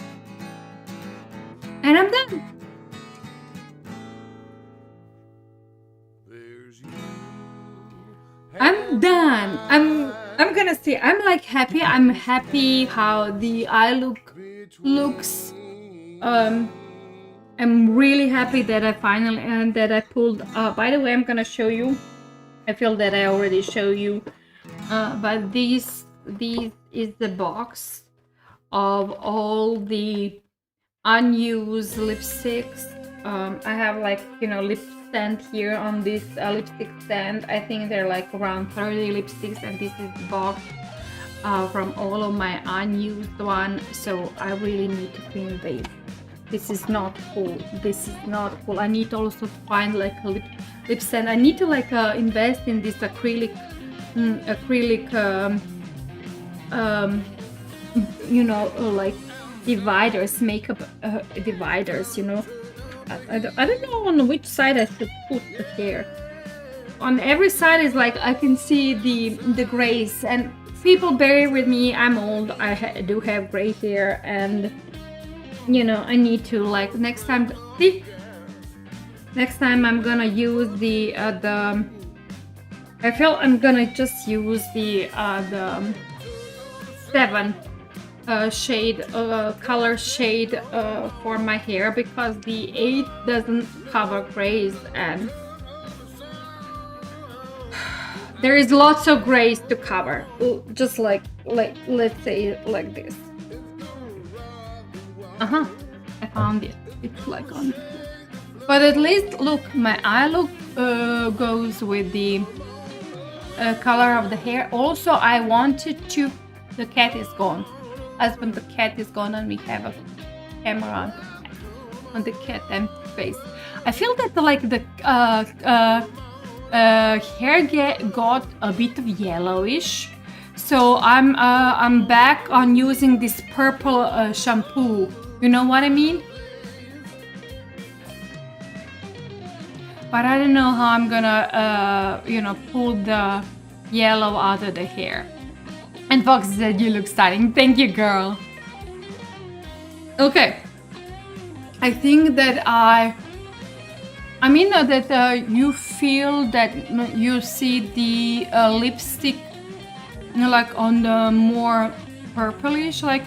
And I'm done. There's you. I'm done. I'm gonna say I'm like happy. I'm happy how the eye looks. I'm really happy that I finally and that I pulled. By the way, I'm gonna show you. I feel that I already show you. But these is the box of all the unused lipsticks. I have like, you know, lip stand here on this lipstick stand. I think they're like around 30 lipsticks, and this is the box from all of my unused one. So I really need to clean these. This is not cool. This is not cool. I need also to find like a lip stand. I need to like invest in this acrylic you know, like dividers, makeup dividers, you know. I don't know on which side I should put the hair. On every side is like I can see the grays, and people bear with me. I'm old. I do have gray hair, and you know, I need to like next time I'm gonna use the I feel I'm gonna just use the 7 shade color shade for my hair, because the 8 doesn't cover grays, and there is lots of grays to cover. Just like let's say like this. I found it. It's like on. But at least look, my eye look goes with the color of the hair. Also, I wanted to. The cat is gone. Husband, the cat is gone, and we have a camera on the cat and face. I feel that like the hair got a bit of yellowish, so I'm back on using this purple shampoo. You know what I mean? But I don't know how I'm gonna, you know, pull the yellow out of the hair. And Fox said, "You look stunning." Thank you, girl. Okay. I think that I mean that you feel that you see the lipstick, you know, like on the more purplish, like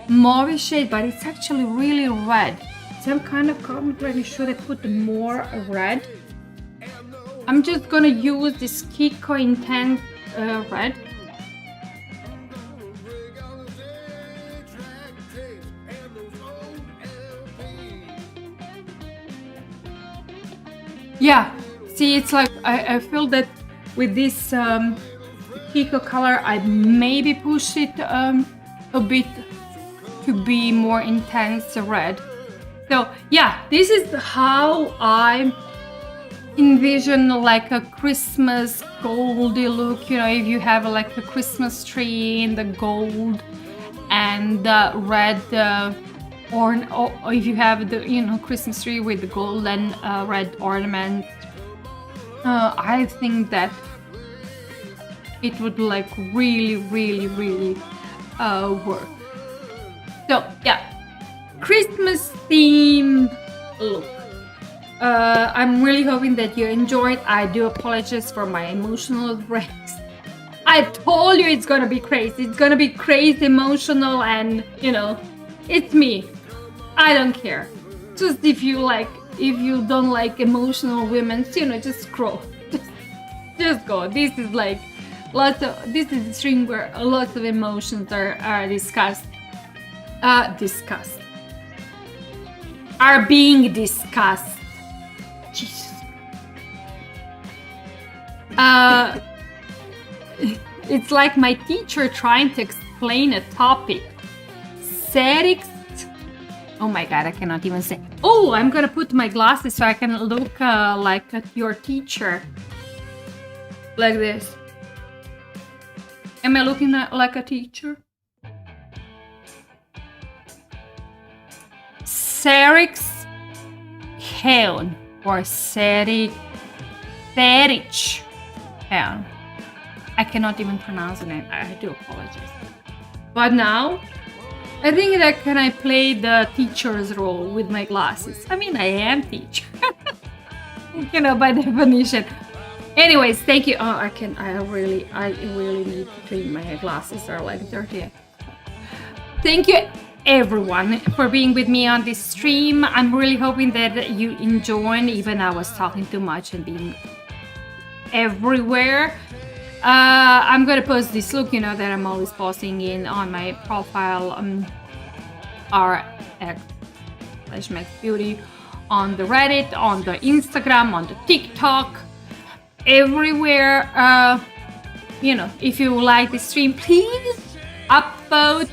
mauve shade, but it's actually really red. So I'm kind of contemplating, should I put more red? I'm just gonna use this Kiko Intense red. Yeah, see, it's like I feel that with this Kiko color, I maybe pushed it a bit to be more intense red. So yeah, this is how I envision like a Christmas goldy look. You know, if you have like a Christmas tree in the gold and the red, or if you have the, you know, Christmas tree with the gold and red ornament, I think that it would like really work. So yeah, Christmas theme look. I'm really hoping that you enjoyed. I do apologize for my emotional breaks. I told you it's gonna be crazy. It's gonna be crazy emotional, and you know, it's me. I don't care. Just if you don't like emotional women, you know, just scroll. Just go. This is like this is a stream where lots of emotions are discussed. Are being discussed. Jesus. It's like my teacher trying to explain a topic. Serix Oh my god, I cannot even say. Oh, I'm gonna put my glasses so I can look like at your teacher. Like this. Am I looking like a teacher? Serix Heon or Serich Heon. I cannot even pronounce the name. I do apologize. But now, I think that can I play the teacher's role with my glasses. I mean, I am teacher. You know, by definition. Anyways, thank you. Oh, I really need to clean my glasses. They're like dirty. Thank you everyone for being with me on this stream. I'm really hoping that you enjoyed, even I was talking too much and being everywhere. I'm gonna post this look, you know, that I'm always posting in on my profile, rx/maxbeauty, on the Reddit, on the Instagram, on the TikTok, everywhere. You know, if you like the stream, please upvote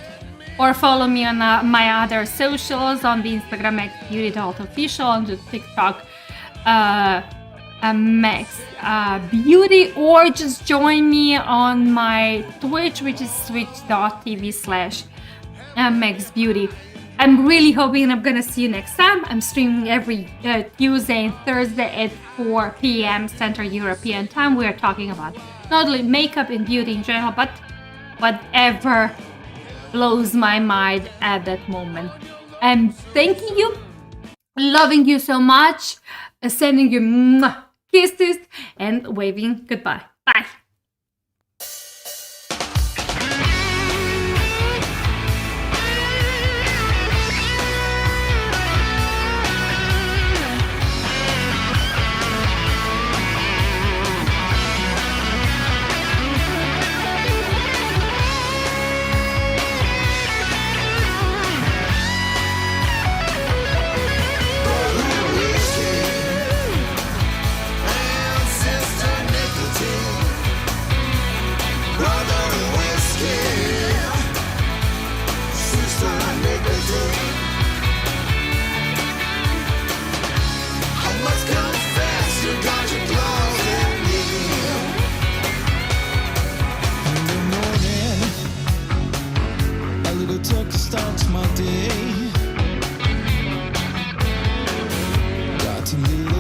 or follow me on my other socials, on the Instagram maxbeauty.official, on the TikTok Max Beauty, or just join me on my Twitch, which is twitch.tv/maxbeauty. I'm really hoping I'm gonna see you next time. I'm streaming every Tuesday and Thursday at 4 p.m. Central European Time. We are talking about not only makeup and beauty in general, but whatever blows my mind at that moment. I'm thanking you, loving you so much, sending you kisses, and waving goodbye. Bye. Starts my day. Got to meet